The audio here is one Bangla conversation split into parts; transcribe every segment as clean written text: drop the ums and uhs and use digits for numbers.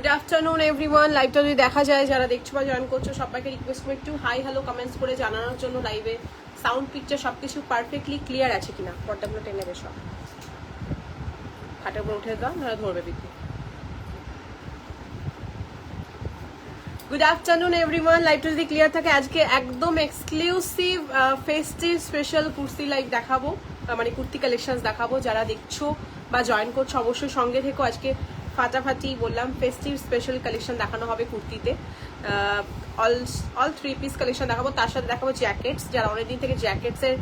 Good afternoon everyone. লাইভটা যদি দেখা যায়, যারা দেখছো বা জয়েন করছো সবাইকে রিকোয়েস্ট করবো একটু হাই হ্যালো কমেন্টস করে জানানোর জন্য। লাইভে সাউন্ড পিকচার সবকিছু পারফেক্টলি ক্লিয়ার আছে কিনা। পর্দাগুলো টেনে নেবে, সব খাটের উপর উঠে দাও, ধরা ধরবে বিক্রি। Good afternoon everyone. লাইভটা যদি ক্লিয়ার থাকে, আজকে একদম exclusive festive special kurti live দেখাবো, মানে কুর্তি কালেকশন দেখাবো। যারা দেখছো বা জয়েন করছো অবশ্যই সঙ্গে থেকো। আজকে ফাটাফাটি বললাম ফেস্টিভ স্পেশাল কালেকশন দেখানো হবে কুর্তিতে। অল 3 পিস কালেকশন দেখাবো, তার সাথে দেখাবো জ্যাকেটস। যারা অনেকদিন থেকে জ্যাকেটসের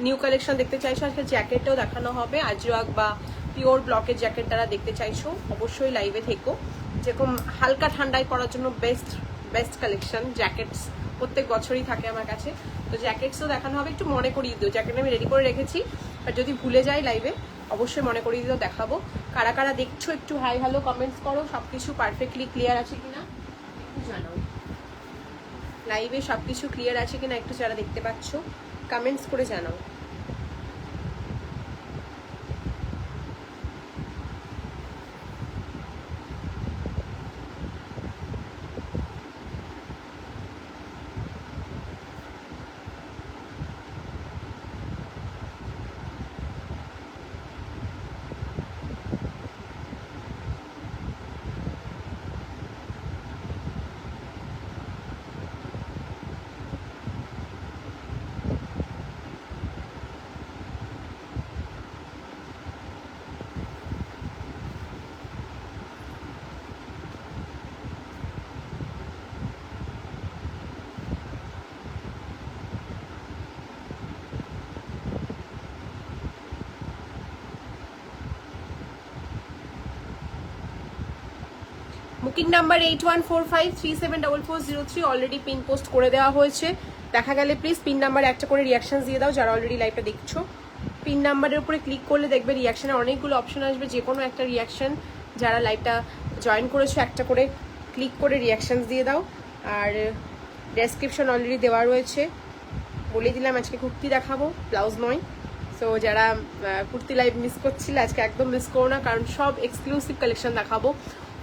নিউ কালেকশন দেখতে চাইছো, আজকে জ্যাকেটটাও দেখানো হবে। আজওয়াক বা পিওর ব্লকের জ্যাকেট যারা দেখতে চাইছো অবশ্যই লাইভে থেকো। যেরকম হালকা ঠান্ডায় পরার জন্য বেস্ট কালেকশন জ্যাকেটস প্রত্যেক বছরই থাকে আমার কাছে, তো জ্যাকেটসও দেখানো হবে। একটু মনে করিয়ে দিও, জ্যাকেট আমি রেডি করে রেখেছি, আর যদি ভুলে যাই লাইভে অবশ্যই মনে করিয়ে দিও, দেখাবো। কারা কারা দেখছো একটু হাই হ্যালো কমেন্টস করো, সবকিছু পারফেক্টলি ক্লিয়ার আছে কিনা একটু জানাও। লাইভে সবকিছু ক্লিয়ার আছে কিনা একটু যারা দেখতে পাচ্ছ কমেন্টস করে জানাও। Booking number 8145374403 already pin post করে দেওয়া হয়েছে। দেখা গেলে প্লিজ পিন নাম্বার একটা করে রিয়াকশন দিয়ে দাও যারা অলরেডি লাইভটা দেখছো। পিন নাম্বারের উপরে ক্লিক করলে দেখবে রিয়াকশনের অনেকগুলো অপশন আসবে, যে কোনো একটা রিয়াকশন যারা লাইভটা জয়েন করেছো একটা করে ক্লিক করে রিয়াকশন দিয়ে দাও। আর ডেসক্রিপশন অলরেডি দেওয়া রয়েছে। বলে দিলাম আজকে কুর্তি দেখাবো, ব্লাউজ নয়। সো যারা কুর্তি লাইভ মিস করছিলে আজকে একদম মিস করো না, কারণ সব এক্সক্লুসিভ কালেকশন দেখাবো,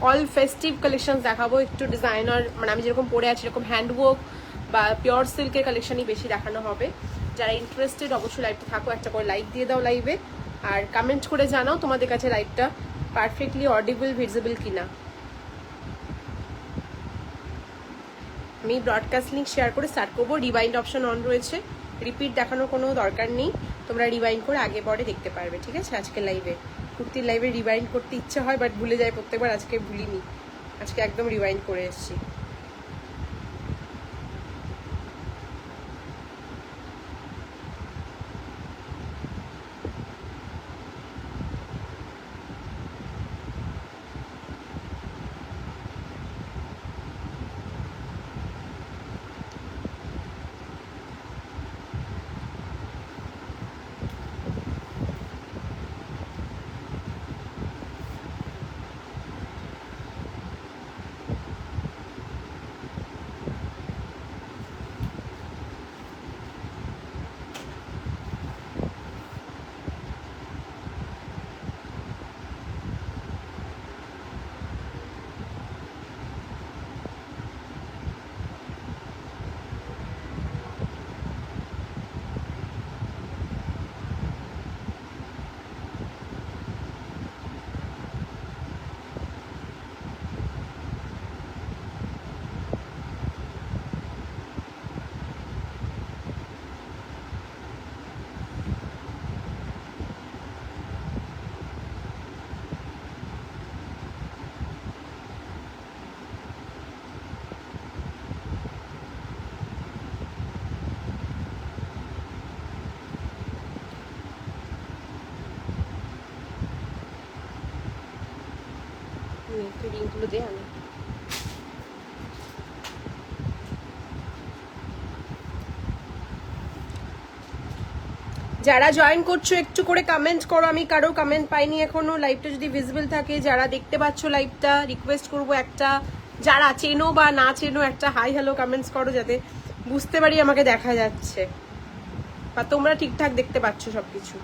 অল ফেস্টিভ কালেকশন দেখাবো। একটু ডিজাইনার, মানে আমি যেরকম পরে আছি এরকম হ্যান্ডওয়ার্ক বা পিওর সিল্কের কালেকশনই বেশি দেখানো হবে। যারা ইন্টারেস্টেড অবশ্যই লাইভটা থাকো, একটা করে লাইক দিয়ে দাও লাইভে, আর কমেন্ট করে জানাও তোমাদের কাছে লাইভটা পারফেক্টলি অডিবল ভিজিবল কিনা। আমি ব্রডকাস্ট লিঙ্ক শেয়ার করে স্টার্ট করবো। রিওয়াইন্ড অপশন অন রয়েছে, রিপিট দেখানোর কোনো দরকার নেই, তোমরা রিওয়াইন্ড করে আগে পরে দেখতে পারবে, ঠিক আছে। আজকে লাইভে কুর্তির লাইভে রিওয়াইন্ড করতে ইচ্ছে হয় বাট ভুলে যায় প্রত্যেকবার, আজকে ভুলিনি, আজকে একদম রিওয়াইন্ড করে এসেছি। লিঙ্কগুলো দিয়ে আমি যারা জয়েন করছো একটু করে কমেন্ট করো। আমি কারো কমেন্ট পাইনি এখনো। লাইভটা যদি ভিজিবল থাকে, যারা দেখতে পাচ্ছ লাইভটা, রিকোয়েস্ট করবো একটা, যারা চেনো বা না চেনো একটা হাই হ্যালো কমেন্টস করো, যাতে বুঝতে পারি আমাকে দেখা যাচ্ছে বা তোমরা ঠিকঠাক দেখতে পাচ্ছ সবকিছু।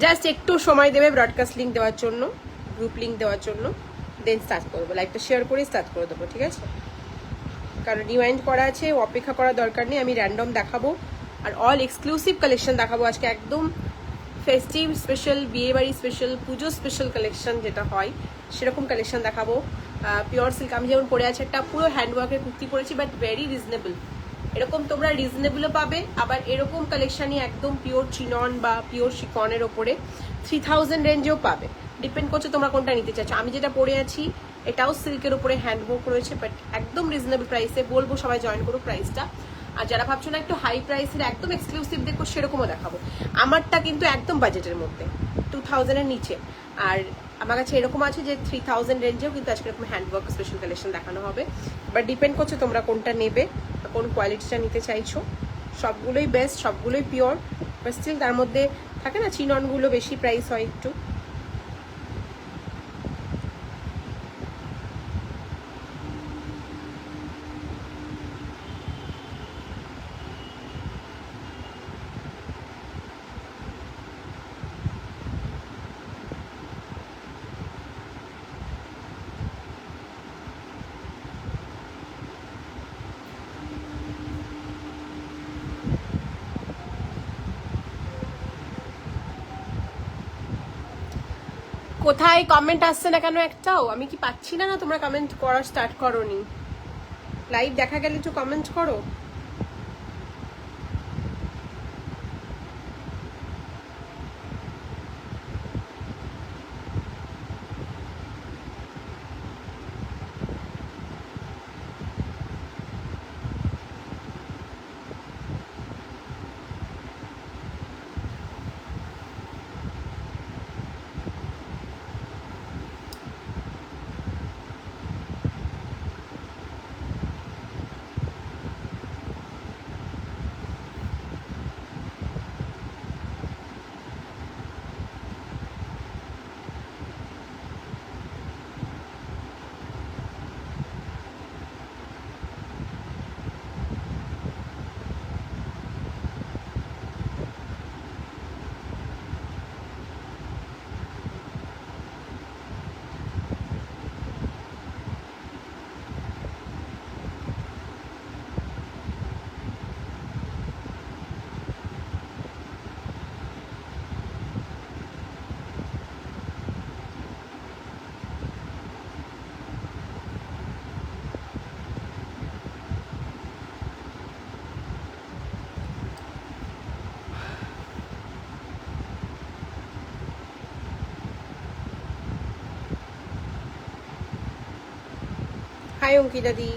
জাস্ট একটু সময় দেবে ব্রডকাস্ট লিঙ্ক দেওয়ার জন্য। গ্রুপ লিঙ্ক দেওয়ার জন্য, দেন স্টার্ট করবো, লাইভটা শেয়ার করে স্টার্ট করে দেবো, ঠিক আছে? কারণ রিমাইন্ড করা আছে, অপেক্ষা করার দরকার নেই, আমি র্যান্ডম দেখাবো আর অল এক্সক্লুসিভ কালেকশন দেখাবো আজকে, একদম ফেস্টিভ স্পেশাল, বিয়েবাড়ি স্পেশাল, পুজো স্পেশাল কালেকশন যেটা হয় সেরকম কালেকশন দেখাবো। পিওর সিল্ক, আমি যেমন পরে আছে একটা পুরো হ্যান্ডওয়ার্কের কুর্তি পরেছি, বাট ভেরি রিজনেবল, এরকম তোমরা রিজনেবলও পাবে, আবার এরকম কালেকশনই একদম পিওর চিনন বা পিওর শিকনের ওপরে 3000 রেঞ্জেও পাবে, ডিপেন্ড করছে তোমরা কোনটা নিতে চাচ্ছ। আমি যেটা পরে আছি এটাও সিল্কের উপরে হ্যান্ডওয়ার্ক রয়েছে, বাট একদম রিজনেবল প্রাইসে, বলবো সবাই জয়েন করো প্রাইসটা। আর যারা ভাবছো না একটু হাই প্রাইসের একদম এক্সক্লুসিভ দেখো, সেরকমও দেখাবো। আমারটা কিন্তু একদম বাজেটের মধ্যে, 2000 এর নিচে, আর আমার কাছে এরকম আছে যে 3000 রেঞ্জেও কিন্তু আজকে এরকম হ্যান্ডওয়ার্ক স্পেশাল কালেকশন দেখানো হবে, বাট ডিপেন্ড করছে তোমরা কোনটা নেবে, কোন কোয়ালিটিটা নিতে চাইছো। সবগুলোই বেস্ট, সবগুলোই পিওর, বাট স্টিল তার মধ্যে থাকে না চিননগুলো বেশি প্রাইস হয় একটু। কোথায় কমেন্ট আসছে না কেন একটাও? আমি কি পাচ্ছি না, না তোমরা কমেন্ট করা স্টার্ট করোনি? লাইভ দেখা গেলে একটু কমেন্ট করো। হাই অঙ্কিতা দি,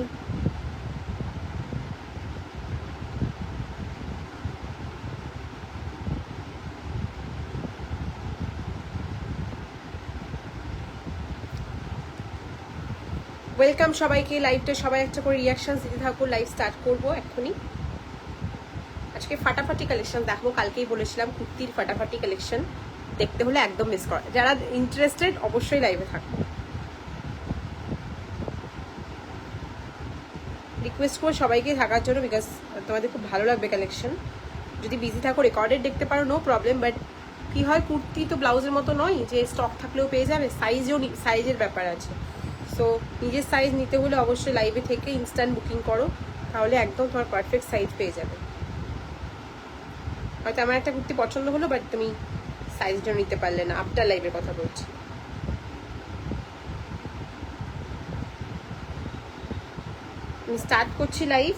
ওয়েলকাম সবাইকে লাইভটা, সবাই একটা করে রিয়াকশন দিতে থাকো, লাইভ স্টার্ট করবো এক্ষুনি। আজকে ফাটাফাটি কালেকশন দেখবো, কালকেই বলেছিলাম কুর্তির ফাটাফাটি কালেকশন দেখতে হলে একদম মিস করা, যারা ইন্টারেস্টেড অবশ্যই লাইভে থাকো। রিকোয়েস্ট করবো সবাইকে থাকার জন্য, বিকজ তোমাদের খুব ভালো লাগবে কালেকশন। যদি বিজি থাকো রেকর্ডেড দেখতে পারো, নো প্রবলেম, বাট কি হয় কুর্তি তো ব্লাউজের মতো নয় যে স্টক থাকলেও পেয়ে যাবে, সাইজের ব্যাপার আছে। সো নিজের সাইজ নিতে হলে অবশ্যই লাইভে থেকে ইনস্ট্যান্ট বুকিং করো, তাহলে একদম তোমার পারফেক্ট সাইজ পেয়ে যাবে। হয়তো আমার একটা কুর্তি পছন্দ হলো, বাট তুমি সাইজটা নিতে পারলে না, আফটার লাইভের কথা বলছি। আমি স্টার্ট করছি লাইভ।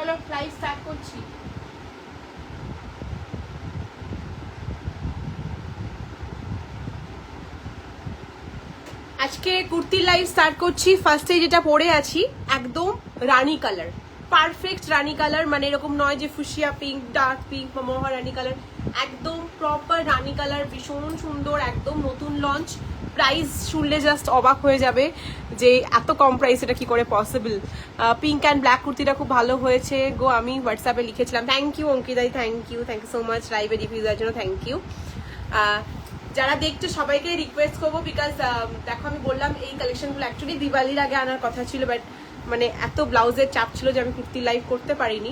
চলো লাইভ স্টার্ট করছি। আজকে কুর্তি লাইভ স্টার্ট করছি। ফার্স্টে যেটা পরে আছি একদম রানী কালার, পারফেক্ট রানী কালার, মানে এরকম নয় যে ফুশিয়া পিঙ্ক, ডার্ক পিঙ্ক বা মহা রানী কালার, একদম প্রপার রানী কালার, ভীষণ সুন্দর, একদম নতুন লঞ্চ। প্রাইস শুনলে জাস্ট অবাক হয়ে যাবে যে এত কম প্রাইস এটা কি করে পসিবল। পিঙ্ক অ্যান্ড ব্ল্যাক কুর্তিটা খুব ভালো হয়েছে গো, আমি হোয়াটসঅ্যাপে লিখেছিলাম। থ্যাংক ইউ অঙ্কিতাই, থ্যাংক ইউ সো মাচ লাইভে রিভিউ দেওয়ার জন্য, থ্যাংক ইউ। যারা দেখছো সবাইকে রিকোয়েস্ট করবো, বিকজ দেখো আমি বললাম এই কালেকশনগুলো অ্যাকচুয়ালি দিওয়ালির আগে আনার কথা ছিল, বাট মানে এত ব্লাউজের চাপ ছিল যে আমি কুর্তি লাইভ করতে পারিনি।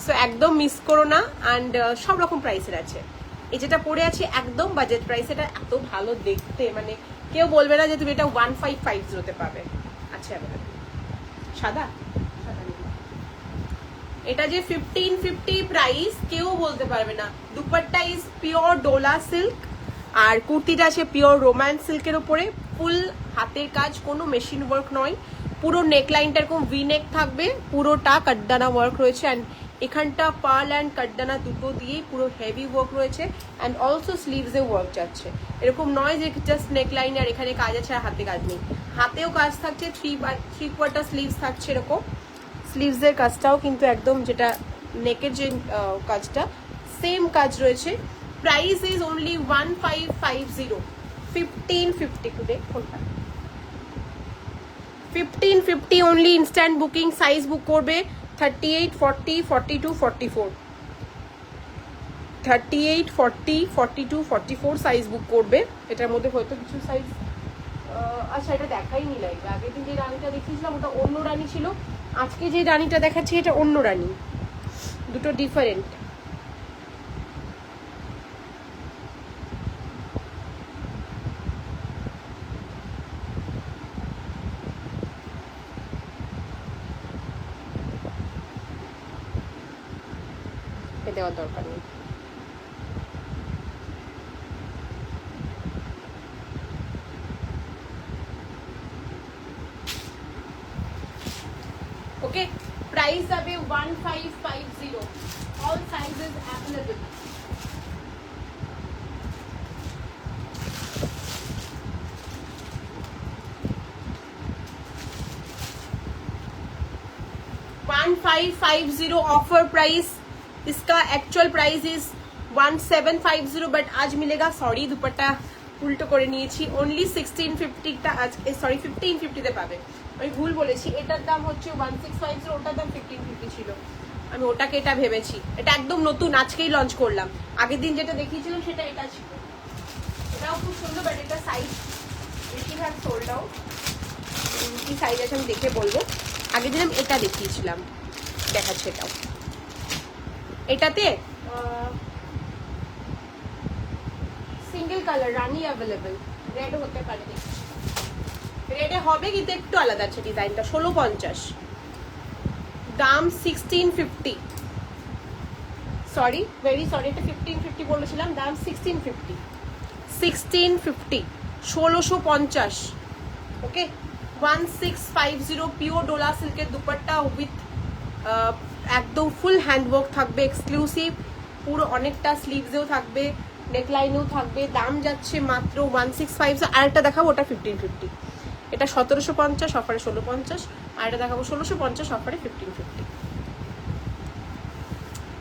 সো একদম মিস করো না। অ্যান্ড সব রকম প্রাইসের আছে। এই যেটা পরে আছি একদম বাজেট প্রাইস, এটা এত ভালো দেখতে, মানে কেউ বলবে না যে তুমি এটা 1550 পাবে। আচ্ছা সাদা, এটা যে 1550 প্রাইস কেউ বলতে পারবে না। Dupatta is pure Dola silk, আর কুর্তিটা আছে পিওর রোম্যান্স সিল্কের উপরে, ফুল হাতের কাজ, কোনো মেশিন ওয়ার্ক নয়। পুরো নেকলাইনটা এরকম ভি নেক থাকবে, পুরোটা কাটদানা ওয়ার্ক রয়েছে, অ্যান্ড এখানটা পার্ল অ্যান্ড কাটদানা দুটো দিয়েই পুরো হেভি ওয়ার্ক রয়েছে, অ্যান্ড অলসো স্লিভসে ওয়ার্ক যাচ্ছে। এরকম নয় যে জাস্ট নেকলাইন আর এখানে কাজ আছে আর হাতে কাজ নেই, হাতেও কাজ থাকছে, থ্রি কোয়ার্টার স্লিভস থাকছে এরকম। স্লিভসের কাজটাও কিন্তু একদম যেটা নেকের যে কাজটা সেম কাজ রয়েছে। প্রাইস ইজ অনলি 1550, 1550 টুডে কোনটা 1550 অনলি। ইনস্ট্যান্ট বুকিং, সাইজ বুক করবে 38, 40, 42, 44, 38, 40, 42, 44 সাইজ বুক করবে। এটার মধ্যে হয়তো কিছু সাইজ, আচ্ছা এটা দেখাইনি লাইভ। আগের দিন যে রানীটা দেখিয়েছিলাম ওটা অন্য রানী ছিল, আজকে যে রানীটা দেখাচ্ছি এটা অন্য রানী, দুটো ডিফারেন্ট। দেওয়ার দরকার নেই। ওকে, প্রাইস যাবে 1550, all sizes available. $1550 offer price, इसका एक्चुअल प्राइस इज 1750, बट आज मिलेगा, सॉरी दुपट्टा উল্টো করে নিয়েছি, অনলি 1650টা আজকে, সরি 1550তে পাবে। আমি ভুল বলেছি, এটার দাম হচ্ছে 1650, ওটার দাম 1550 ছিল, আমি ওটাকে এটা ভেবেছি। এটা একদম নতুন, আজকেই লঞ্চ করলাম। আগের দিন যেটা দেখিয়েছিলাম সেটা এটা ছিল, এটাও খুব সুন্দর, বাট এটা সাইজ বেশিরভাগ সোল্ড আউট। কি সাইজ আছে আমি দেখে বলবো। আগের দিন আমি এটা দেখিয়েছিলাম, দেখাচ্ছে এটাও। এটাতে সিঙ্গেল কালার রানী অ্যাভেলেবেল, রেড হতে পারে, রেডে হবে কিন্তু একটু আলাদা আছে ডিজাইনটা। 1650, দাম 1650, সরি ভেরি সরি, এটা 1550 বলেছিলাম, দাম 1650, 1650, 1650। ওকে, 1650 পিওর ডোলা সিল্কের দুপাট্টা উইথ একদম ফুল হ্যান্ডওয়ার্ক থাকবে, এক্সক্লুসিভ, পুরো অনেকটা স্লিভসেও থাকবে, নেকলাইনেও থাকবে। দাম যাচ্ছে মাত্র 1650। আরেকটা দেখাবো, ওটা 1550, এটা 1750 অফারে 1650, আর এটা দেখাবো 1650 অফারে 1550।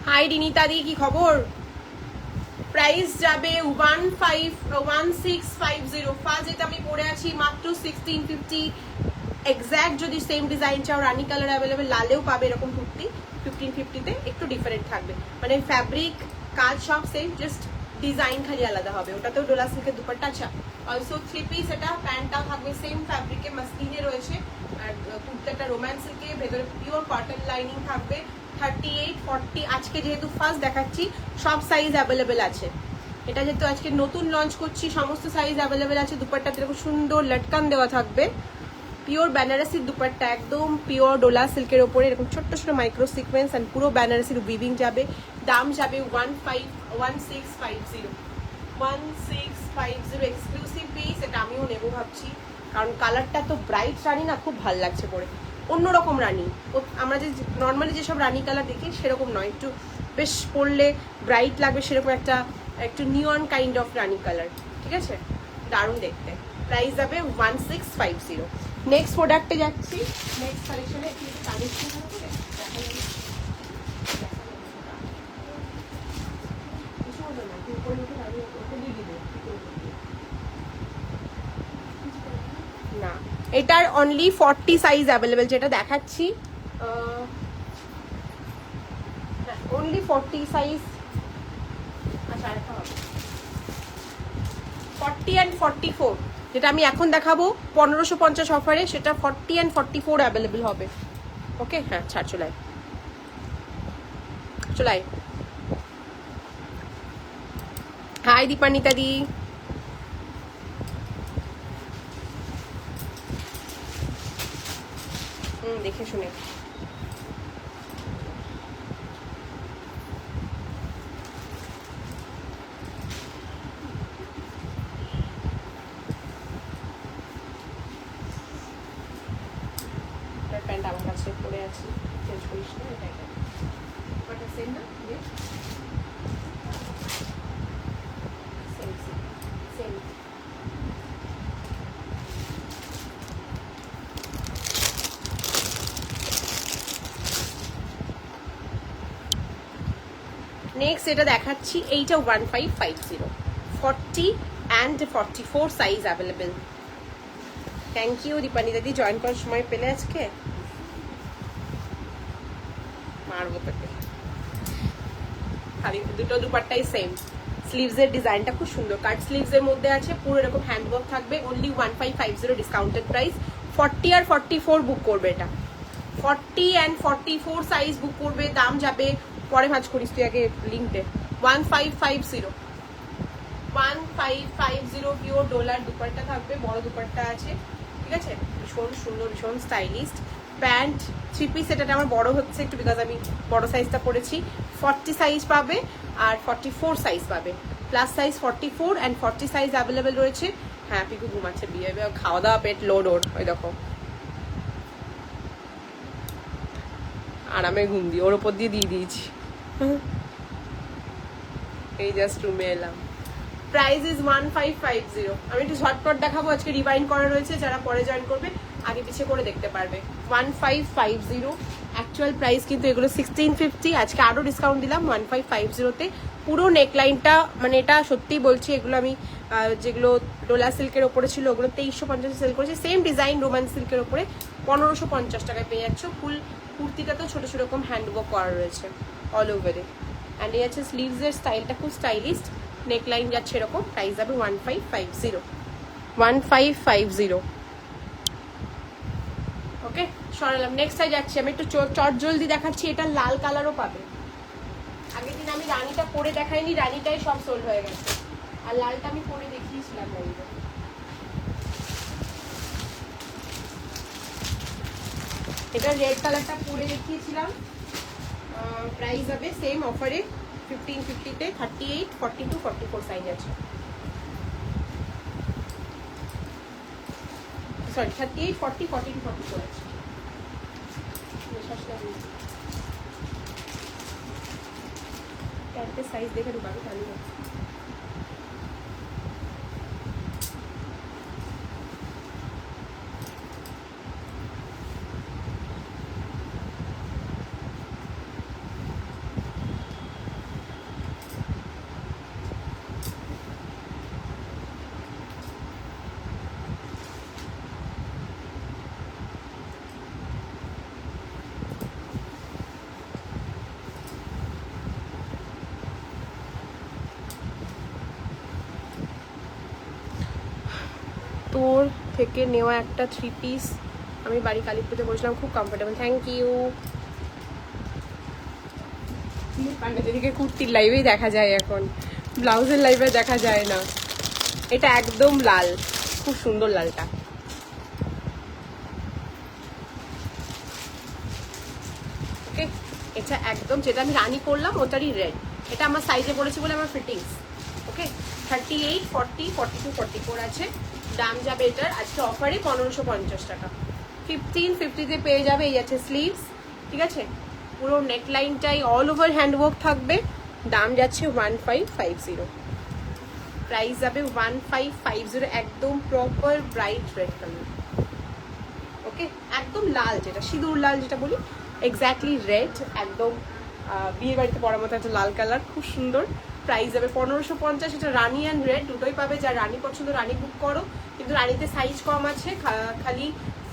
হাই রিনিতা দি, কি খবর? প্রাইস যাবে 1650। ফার্স্ট যেটা আমি পরে আছি মাত্র 1650। এক্স্যাক্ট যদি সেম ডিজাইন চাও, রানী কালার অ্যাভেলেবেল, লালেও পাবে এরকম কুর্তি 1550তে, একটু ডিফারেন্ট থাকবে, মানে ফ্যাব্রিক কাজ সব সেম, জাস্ট ডিজাইন খালি আলাদা হবে। ওটাতেও ডোলা সিল্কের দুপাট্টা, আচ্ছা অলসো 3 পিস, এটা প্যান্টটাও থাকবে সেম ফ্যাব্রিকে, মাসলিনে রয়েছে, আর কুর্তাটা রোম্যান্স সিল্কে, ভেতরে পিওর কটন লাইনিং থাকবে। 38, 40, আজকে যেহেতু ফার্স্ট দেখাচ্ছি সব সাইজ অ্যাভেলেবেল আছে। এটা যেহেতু আজকে নতুন লঞ্চ করছি, সমস্ত সাইজ অ্যাভেলেবেল আছে। দুপাট্টাতে এরকম সুন্দর লটকান দেওয়া থাকবে, পিওর বেনারসির দুপাট্টা, একদম পিওর ডোলা সিল্কের ওপরে এরকম ছোট্ট ছোট মাইক্রো সিকোয়েন্স, অ্যান্ড পুরো বেনারসির উইভিং যাবে। দাম যাবে 1650, এক্সক্লুসিভ পিস। এটা আমিও নেবো ভাবছি, কারণ কালারটা তো ব্রাইট রানি না, খুব ভালো লাগছে পরে। অন্যরকম রানী, আমরা যে নর্মালি যেসব রানী কালার দেখি সেরকম নয়, একটু বেশ পরলে ব্রাইট লাগবে সেরকম একটা একটু নিয়ন কাইন্ড অফ রানী কালার, ঠিক আছে, দারুণ দেখতে। প্রাইস যাবে 1650। নেক্সট প্রোডাক্টে যাচ্ছি, নেক্সট কালেকশনে কালেকশন না, এটার অনলি 40 সাইজ অ্যাভেলেবেল, যেটা দেখাচ্ছি অনলি 40 সাইজ। আচ্ছা, 40 অ্যান্ড 44, যেটা আমি এখন দেখাবো 1550 অফারে, সেটা 40 অ্যান্ড 44 অ্যাভেলেবেল হবে। ওকে, হ্যাঁ ছাড়, চলাই চলাই। হাই দীপান্বিতা দি, দেখে শুনে প্যান্ট আমার কাছে পরে আছি, চেঞ্জ করিস না, এটাই বাট সেম না, সেম সেম। নেক্সট এটা দেখাচ্ছি, এইটা 1550, 40 and 44 size available. Thank you Dipanwita দি, জয়েন করার সময় পেলে আজকে মারবো তোকে। খালি দুটো দুপাট্টাই সেম, স্লিভসের ডিজাইনটা খুব সুন্দর, কাট স্লিভসের মধ্যে আছে, পুরো এরকম হ্যান্ডওয়ার্ক থাকবে। Only 1550 discounted price. 40 আর 44 বুক করবে, এটা 40 অ্যান্ড 44 সাইজ বুক করবে, দাম যাবে পরে ভাঁজ করিস তুই আগে লিঙ্কটে। 1550, 1550 পিওর ডলার দুপাট্টা থাকবে, বড় দুপাট্টা আছে, ঠিক আছে, ভীষণ সুন্দর, ভীষণ স্টাইলিস্ট। প্যান্ট থ্রি পিস, এটা আমার বড় হচ্ছে একটু, বিকজ আমি বড় সাইজটা পরেছি। 40 সাইজ পাবে আর 44 সাইজ পাবে, plus size 44 and 40 size available রয়েছে। হ্যাঁ, পিকু ঘুমাচ্ছে, বিয়ে খাওয়া দাওয়া পেট লোড ওর, ওই দেখো আরামে ঘুম দিয়ে ওর ওপর দিয়ে দিয়েছি। এই জাস্ট রুমে এলাম। Price is 1550। আমি একটু ঝটপট দেখাবো, আজকে রিভাইন্ড করা রয়েছে, যারা পরে জয়েন করবে আগে পিছিয়ে করে দেখতে পারবে। 1550 অ্যাকচুয়াল প্রাইস, কিন্তু এগুলো 1650, আজকে আরও ডিসকাউন্ট দিলাম 1550-তে। পুরো নেকলাইনটা, মানে এটা সত্যিই বলছি, এগুলো আমি যেগুলো ডোলা সিল্কের ওপরে ছিল ওগুলো 2350 সেল করেছি, সেম ডিজাইন রোমান সিল্কের ওপরে 1550 টাকায় পেয়ে যাচ্ছ। ফুল কুর্তিটা তো ছোটো ছোটো রকম হ্যান্ডওয়ার্ক করা রয়েছে অল ওভারে। অ্যান্ড এই আছে স্লিভসের স্টাইলটা খুব স্টাইলিস্ট, নেকলাইন যাচ্ছে এরকম। প্রাইস যাবে 1550, 1550। ওকে, সরালাম। নেক্সট টাই যাচ্ছি আমি, একটু চট জলদি দেখাচ্ছি, এটা লাল কালারও পাবে। আগের দিন আমি রানীটা পরে দেখাইনি, রানীটাই সব সোল্ড হয়ে গেছে, আর লালটা আমি পরে দেখিয়েছিলাম। এটা রেড কালারটা পরে দেখিয়েছিলাম। প্রাইস হবে সেম অফারে 1550-তে, 38, 42, 44 সাইজ আছে। সরি, 38, 40, 42, 44 আছে। প্যান্টের সাইজ দেখে ঢুকাবে তাহলে। তোর থেকে নেওয়া একটা থ্রি পিস আমি বাড়ি কালীপুরে বসলাম, খুব কমফোর্টেবল, থ্যাংক ইউ। পান্ডাদিকে কুর্তির লাইভেই দেখা যায় এখন, ব্লাউজের লাইভে দেখা যায় না। এটা একদম লাল, খুব সুন্দর লালটা। ওকে, এটা একদম যেটা আমি রানী করলাম ওটারই রেড, এটা আমার সাইজে পড়েছি বলে আমার ফিটিংস। ওকে, 38, 40, 42, 44 আছে। দাম যাবে এটার আজকে অফারে 1550 টাকা। 1550-তে পেয়ে যাবে। এই আছে স্লিভস, ঠিক আছে, পুরো নেকলাইনটাই অল ওভার হ্যান্ডওয়ার্ক থাকবে। দাম যাচ্ছে 1550, প্রাইস যাবে 1550, একদম প্রপার ব্রাইট রেড কালার। ওকে, একদম লাল, যেটা সিঁদুর লাল যেটা বলি, এক্স্যাক্টলি রেড, একদম বিয়ে বাড়িতে পরার মতো একটা লাল কালার, খুব সুন্দর। প্রাইস যাবে 1550। এটা রানি অ্যান্ড রেড দুটোই পাবে, যার রানি পছন্দ রানি বুক করো, কিন্তু রানিতে সাইজ কম আছে, খালি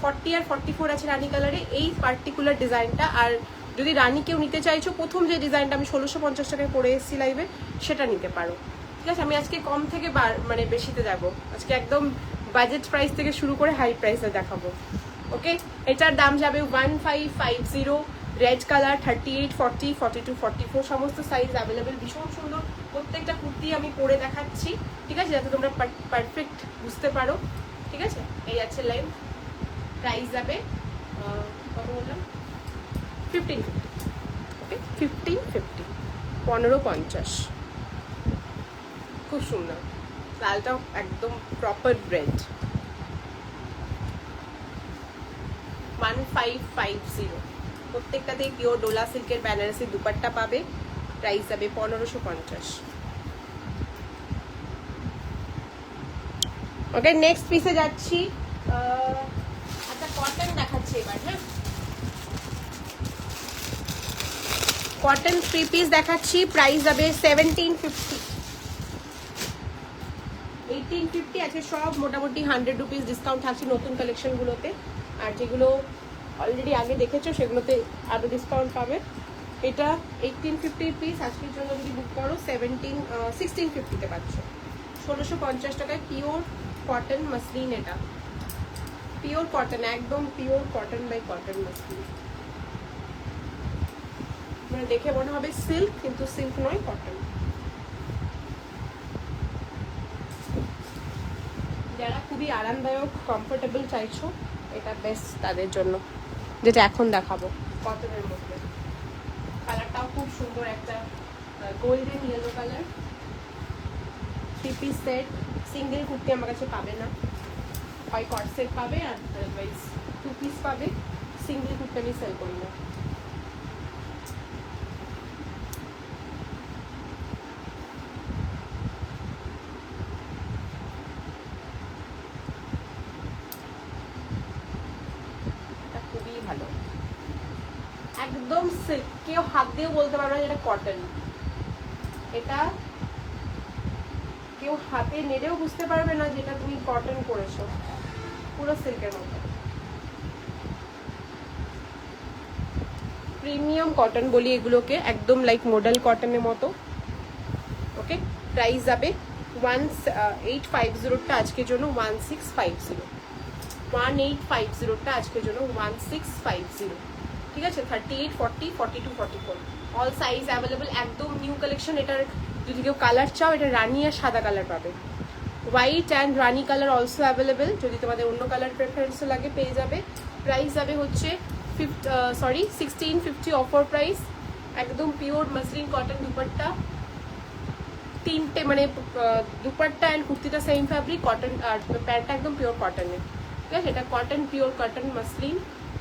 40 আর 44 আছে রানি কালারে এই পার্টিকুলার ডিজাইনটা। আর যদি রানি কেউ নিতে চাইছো, প্রথম যে ডিজাইনটা আমি 1650 টাকায় পরে এসেছি লাইভে, সেটা নিতে পারো, ঠিক আছে। আমি আজকে কম থেকে মানে বেশিতে যাবো, আজকে একদম বাজেট প্রাইস থেকে শুরু করে হাই প্রাইসে দেখাবো। ওকে, এটার দাম যাবে 1550, রেড কালার, 38, 40, 42, 44 সমস্ত সাইজ অ্যাভেলেবেল। ভীষণ সুন্দর প্রত্যেকটা কুর্তি আমি পরে দেখাচ্ছি, ঠিক আছে, যাতে তোমরা পারফেক্ট বুঝতে পারো, ঠিক আছে। এই আছে লাইভ, প্রাইস যাবে কত বললাম, 1550। ওকে, 1550, 1550, খুব সুন্দর। লালটাও একদম প্রপার রেড। 1550, প্রত্যেকটাতেই পিওর ডোলা সিল্কের বেনারসি দুপাট্টা পাবে। প্রাইস যাবে 1550। ওকে, নেক্সট পিসে যাচ্ছি। আচ্ছা, কটন দেখাচ্ছি এবার। হ্যাঁ, কটন 3 পিস দেখাচ্ছি, প্রাইস যাবে 1750, 1850 আছে। সব মোটামুটি 100 রুপিস ডিসকাউন্ট থাকছে নতুন কালেকশনগুলোতে, আর যেগুলো অলরেডি আগে দেখেছো সেগুলোতে আরও ডিসকাউন্ট পাবে। এটা 1850 পিস, আজকের জন্য যদি বুক করো 1650-তে পাচ্ছ, 1650 টাকায় পিওর কটন মাসলিন। এটা পিওর কটন, একদম pure cotton by cotton muslin, মানে দেখে মনে হবে সিল্ক, কিন্তু সিল্ক নয়, কটন। যারা খুবই আরামদায়ক কমফোর্টেবল চাইছো, এটা বেস্ট তাদের জন্য, যেটা এখন দেখাবো কটনের মধ্যে। কালারটাও খুব সুন্দর, একটা golden yellow colour. 3 piece set, single kurti আমার কাছে পাবে না, হয় কট সেট পাবে, আর আদারওয়াইজ 2 পিস পাবে। সিঙ্গেল কুর্তি আমি সেল করি না। খুবই ভালো, একদম সিল্ক, কেউ হাত দিয়েও বলতে পারবে না এটা কটন। এটা কেউ হাতে নেড়েও বুঝতে পারবে না যেটা তুমি কটন করেছো, পুরো সিল্কের মতো। প্রিমিয়াম কটন বলি এগুলোকে, একদম লাইক মডেল কটনের মতো। ওকে, প্রাইস যাবে 1850টা আজকের জন্য 1650, 1850টা আজকের জন্য 1650, ঠিক আছে। 38, 40, 42, 44 অল সাইজ অ্যাভেলেবল, একদম নিউ কালেকশন। এটার যদি কেউ কালার চাও, এটা রানি আর সাদা কালার পাবে। White and Rani colour also available, যদি তোমাদের অন্য কালার প্রেফারেন্স লাগে পেয়ে যাবে। প্রাইস যাবে হচ্ছে 1650 অফার প্রাইস, একদম পিওর মাসলিন কটন দুপাট্টা, তিনটে মানে দুপাট্টা অ্যান্ড কুর্তিটা সেম ফ্যাব্রিক, কটন আর প্যান্টটা একদম পিওর কটনের, ঠিক আছে। এটা cotton, pure cotton muslin.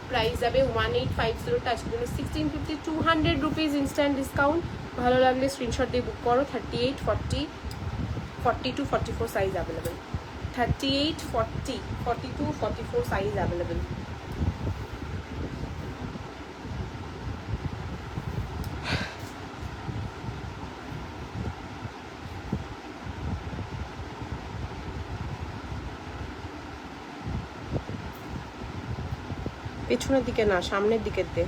Price যাবে 1850টা আজকের জন্য 1650, 200 রুপিস ইনস্ট্যান্ট ডিসকাউন্ট। ভালো লাগলে স্ক্রিনশট দিয়ে বুক করো। 38, 40, 42, 44 সাইজ অ্যাভেলেবেল, 38, 40, 42, 44 সাইজ অ্যাভেলেবেল। পেছনের দিকে না, সামনের দিকের দে,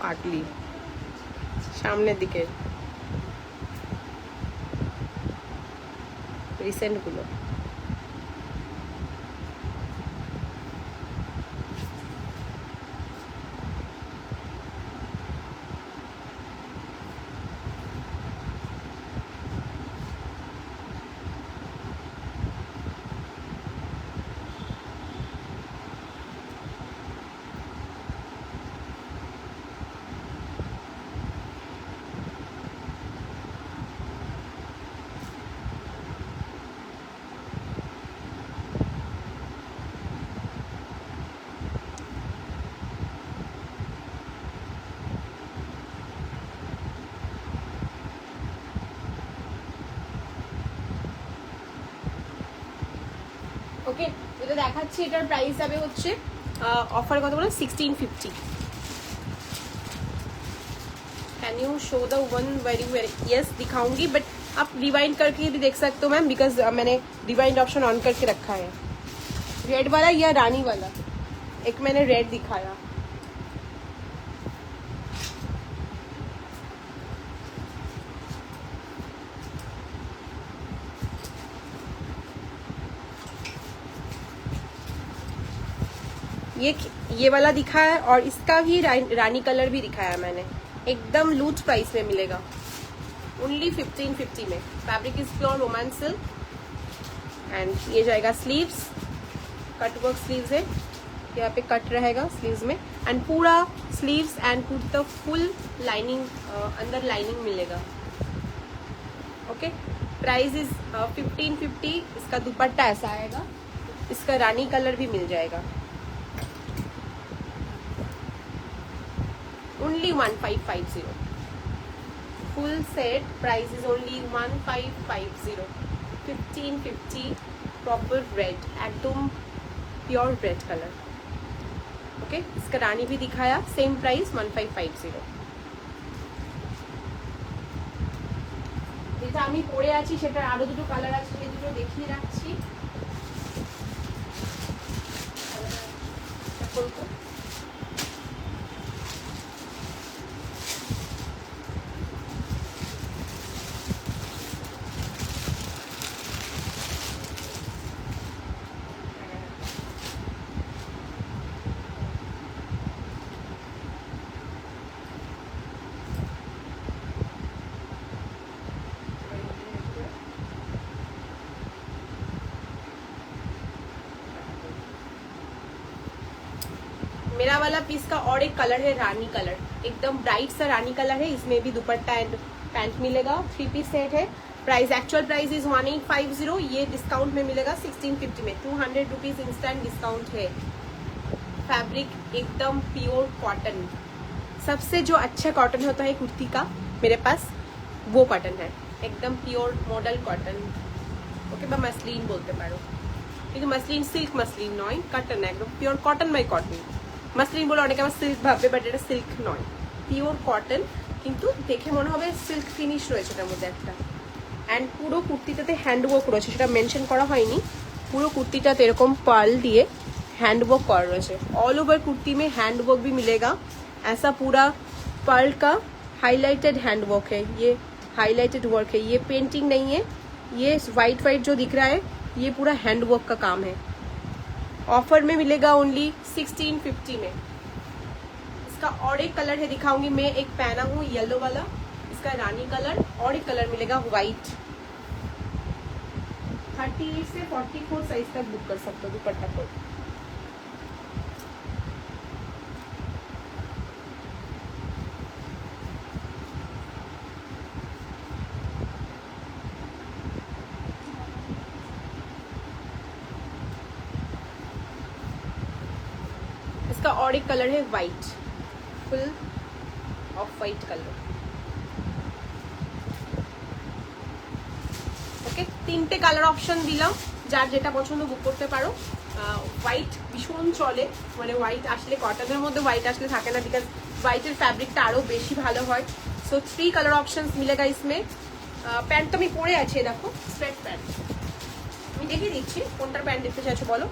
কাটলি সামনের দিকে রিসেন্টগুলো। ওকে, যেটা দেখাচ্ছি এটার প্রাইস যাবে হচ্ছে ऑफर कत बोला 1650। Can you show the one very very, yes दिखाऊंगी, बट आप रिवाइंड करके भी देख सकते हो मैम, बिकॉज मैंने रिवाइंड ऑप्शन ऑन करके रखा है। रेड वाला या रानी वाला, एक मैंने रेड दिखाया। ये वाला दिखाया है और इसका भी रानी कलर भी दिखाया मैंने। एकदम लूज प्राइस में मिलेगा, ओनली 1550 में। Fabric is pure romance silk and ये जाएगा स्लीव्स, कट वर्क स्लीव्स है, यहाँ पे कट रहेगा स्लीव्स में, एंड पूरा स्लीव्स एंड पूरा फुल लाइनिंग, अंदर लाइनिंग मिलेगा। Okay, price is 1550। इसका दुपट्टा ऐसा आएगा, इसका रानी कलर भी मिल जाएगा। Only 1550 full set, price is only 1550। 1550 proper red, एकदम प्योर रेड कलर। ओके, इसका रानी भी दिखाया, सेम प्राइस 1550। যেটা আমি পরে আছি সেটার আরো দুটো কালার আছে, এই দুটো দেখিয়ে রাখছি। मेरा वाला पीस का और एक कलर है रानी कलर, एकदम ब्राइट सा रानी कलर है। इसमें भी दुपट्टा एंड पैंट मिलेगा। 3 पीस सेट है। प्राइस एक्चुअल प्राइस इज 1850, ये डिस्काउंट में मिलेगा 1650 में। 200 रुपीज इंस्टेंट डिस्काउंट है। फैब्रिक एकदम प्योर कॉटन, सबसे जो अच्छा कॉटन होता है कुर्ती का मेरे पास वो कॉटन है, एकदम प्योर मॉडल कॉटन। ओके, বা मसलिन बोलते पारो, কিন্তু मसलिन सिल्क मसलिन নয়, कॉटन একদম pure cotton bye cotton. Muslin বলে অনেকে আবার সিল্ক ভাববে, বাট এটা সিল্ক নয়, পিওর কটন, কিন্তু দেখে মনে হবে সিল্ক ফিনিশ রয়েছে এটার মধ্যে একটা। অ্যান্ড পুরো কুর্তিটাতে হ্যান্ডওয়ার্ক রয়েছে, সেটা মেনশন করা হয়নি। পুরো কুর্তিটাতে এরকম পার্ল দিয়ে हैंडवर्क करा रहे। ऑल ओवर कुर्ती में हैंडवर्क भी मिलेगा, ऐसा पूरा पर्ल का हाईलाइटेड हैंडवर्क है, ये हाईलाइटेड वर्क है, ये पेंटिंग नहीं है। ये वाइट वाइट जो दिख रहा है ये पूरा हैंडवर्क का काम है। ऑफर में मिलेगा ओनली 1650 में। इसका और एक कलर है, दिखाऊंगी मैं। एक पहना हूँ येलो वाला, इसका रानी कलर, और एक कलर मिलेगा व्हाइट। 38 से 44 साइज तक बुक कर सकते हो दुपट्टा को। इसका और एक कलर है white, full of white colour. Okay, 3টে কালার অপশন দিলাম, যার যেটা পছন্দ বুক করতে পারো। হোয়াইট ভীষণ চলে, মানে হোয়াইট আসলে কটনের মধ্যে হোয়াইট আসলে থাকে না, বিকজ হোয়াইটের ফ্যাব্রিকটা আরো বেশি ভালো হয়। সো 3 কালার অপশনস মিলেগা इसमें। প্যান্ট তো আমি পরে আছি, দেখো স্ট্রেট প্যান্ট। আমি দেখিয়ে দিচ্ছি কোনটার প্যান্ট দেখতে চাইছো বলো।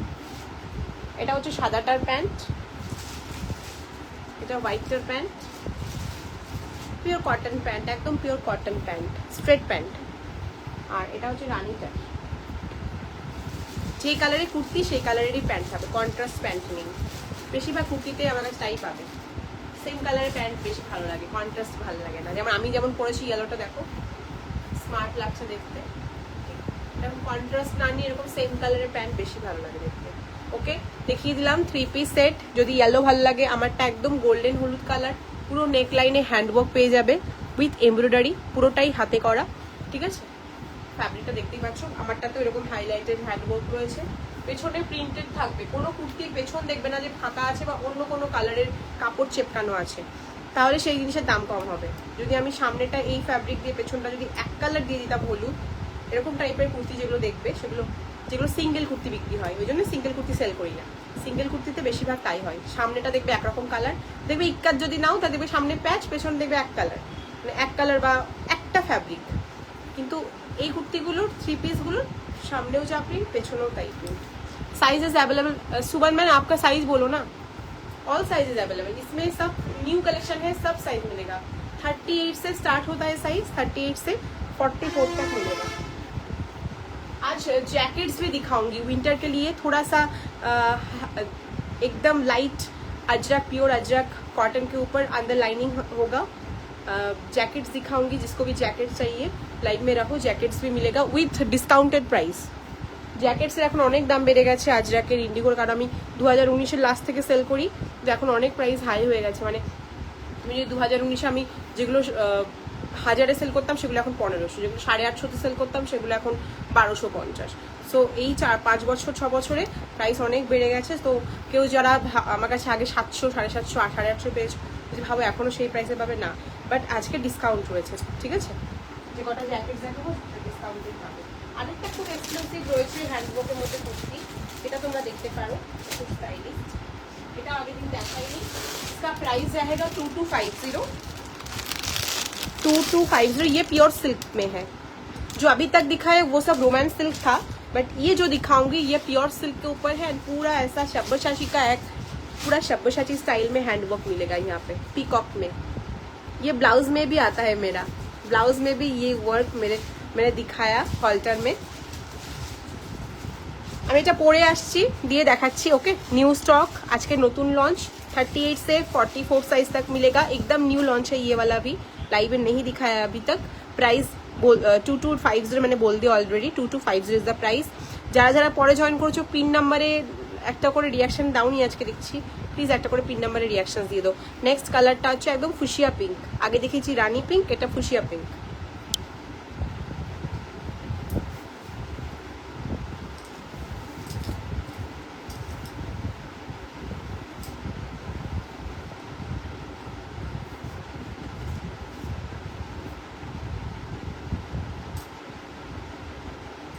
এটা হচ্ছে সাদাটার প্যান্ট, এটা হোয়াইটের প্যান্ট, পিওর কটন প্যান্ট, একদম pure cotton pant, straight pant. আর এটা হচ্ছে রানীটা, যে কালারের কুর্তি সেই কালারেরই প্যান্ট হবে, কন্ট্রাস্ট প্যান্ট নেই। বেশিরভাগ কুর্তিতে আমার কাছে তাই পাবে, সেম কালারের প্যান্ট বেশি ভালো লাগে, কন্ট্রাস্ট ভালো লাগে না। যেমন আমি যেমন পরেছি ইয়েলোটা, দেখো স্মার্ট লাগছে দেখতে, এরকম কন্ট্রাস্ট না নিয়ে এরকম সেম কালারের প্যান্ট বেশি ভালো লাগে দেখতে। ওকে, দেখিয়ে দিলাম 3 পিস সেট। যদি ইয়েলো ভালো লাগে, আমারটা একদম গোল্ডেন হলুদ কালার, পুরো নেক লাইনে হ্যান্ডওয়ার্ক পেয়ে যাবে উইথ এমব্রয়ডারি, পুরোটাই হাতে করা, ঠিক আছে। ফ্যাব্রিকটা দেখতেই পাচ্ছ, আমারটা তো এরকম হাইলাইটেড হ্যান্ডওয়ার্ক রয়েছে, পেছনে প্রিন্টেড থাকবে। কোনো কুর্তির পেছন দেখবে না যে ফাঁকা আছে বা অন্য কোনো কালারের কাপড় চেপকানো আছে, তাহলে সেই জিনিসের দাম কম হবে। যদি আমি সামনেটা এই ফ্যাব্রিক দিয়ে পেছনটা যদি এক কালার দিয়ে দিতাম হলুদ, এরকম টাইপের কুর্তি যেগুলো দেখবে সেগুলো যেগুলো সিঙ্গেল কুর্তি বিক্রি হয়, ওই জন্য সিঙ্গেল কুর্তি সেল করি না। সিঙ্গেল কুর্তিতে বেশিরভাগ তাই হয়, সামনেটা দেখবে একরকম কালার, দেখবে ইক্কাত যদি নাও তা দেখবে সামনে প্যাচ, পেছনে দেখবে এক কালার, মানে এক কালার বা একটা ফ্যাব্রিক। কিন্তু এই কুর্তিগুলোর 3 পিসগুলোর सामने जा प्रिंट, पेछनो ताई प्रिंट। Size is available. सुबन मैन आपका साइज बोलो ना। ऑल साइज इज अवेलेबल, इसमें सब न्यू कलेक्शन है, सब साइज मिलेगा। 38 से स्टार्ट होता है साइज, 38 से 44 तक मिलेगा। आज जैकेट्स भी दिखाऊंगी विंटर के लिए, थोड़ा सा एकदम light Ajrak, pure Ajrak cotton के ऊपर अंदर लाइनिंग होगा। जैकेट्स दिखाऊंगी, जिसको भी जैकेट चाहिए लाइव में रहो, जैकेट्स भी मिलेगा विथ डिस्काउंटेड प्राइस। জ্যাকেটসের এখন অনেক দাম বেড়ে গেছে আজরাকের, ইন্ডিগোর, কারণ আমি 2019-এর লাস্ট থেকে সেল করি, তো এখন অনেক প্রাইস হাই হয়ে গেছে। মানে আমি যদি 2019-এ আমি যেগুলো 1000-এ সেল করতাম সেগুলো এখন 1500, যেগুলো 850-তে সেল করতাম সেগুলো এখন 1250। সো এই 4-5 বছর 6 বছরে প্রাইস অনেক বেড়ে গেছে। তো কেউ যারা আমার কাছে আগে 700, 750, 850 পেয়েছে, যদি ভাবো এখনও সেই প্রাইসে পাবে না, বাট আজকে ডিসকাউন্ট রয়েছে, ঠিক আছে? যে কটা জ্যাকেট দেখাবো ডিসকাউন্টে পাবে। আরেকটা খুব এক্সক্লুসিভ রয়েছে হ্যান্ডওয়ার্কের মধ্যে কুর্তি, এটা তোমরা দেখতে পারো, খুব স্টাইলিশ। এটা আগের দিন দেখাইনি। इसका प्राइस रहेगा 2250। 2250। ये प्योर सिल्क में है। जो अभी तक दिखाया वो सब रोमांस सिल्क था, बट ये जो दिखाऊंगी ये प्योर सिल्क के ऊपर है। पूरा ऐसा शब्बशाची का एक पूरा शब्बशाची स्टाइल में हैंडवर्क मिलेगा यहाँ पे पीकॉक में। ये ब्लाउज में भी आता है मेरा, ब्लाउज में भी ये वर्क मैंने दिखाया हॉल्टर में। আমি এটা পরে আসছি, দিয়ে দেখাচ্ছি। ओके, न्यू स्टॉक आज के नतून लॉन्च, 38 से 44 साइज तक मिलेगा। एकदम न्यू लॉन्च है ये वाला भी, लाइव में नहीं दिखाया अभी तक। प्राइस 2250 मैंने बोल दिया ऑलरेडी, 2250 इज द प्राइस। যারা যারা পরে জয়েন করেছো পিন নাম্বারে একটা করে রিয়াকশন দাওনি আজকে দেখছি, প্লিজ একটা করে পিন নাম্বারে রিয়াকশন দিয়ে দাও। নেক্সট কালারটা হচ্ছে একদম ফুশিয়া পিঙ্ক, আগে দেখিয়েছি রানী পিঙ্ক, এটা ফুশিয়া পিঙ্ক।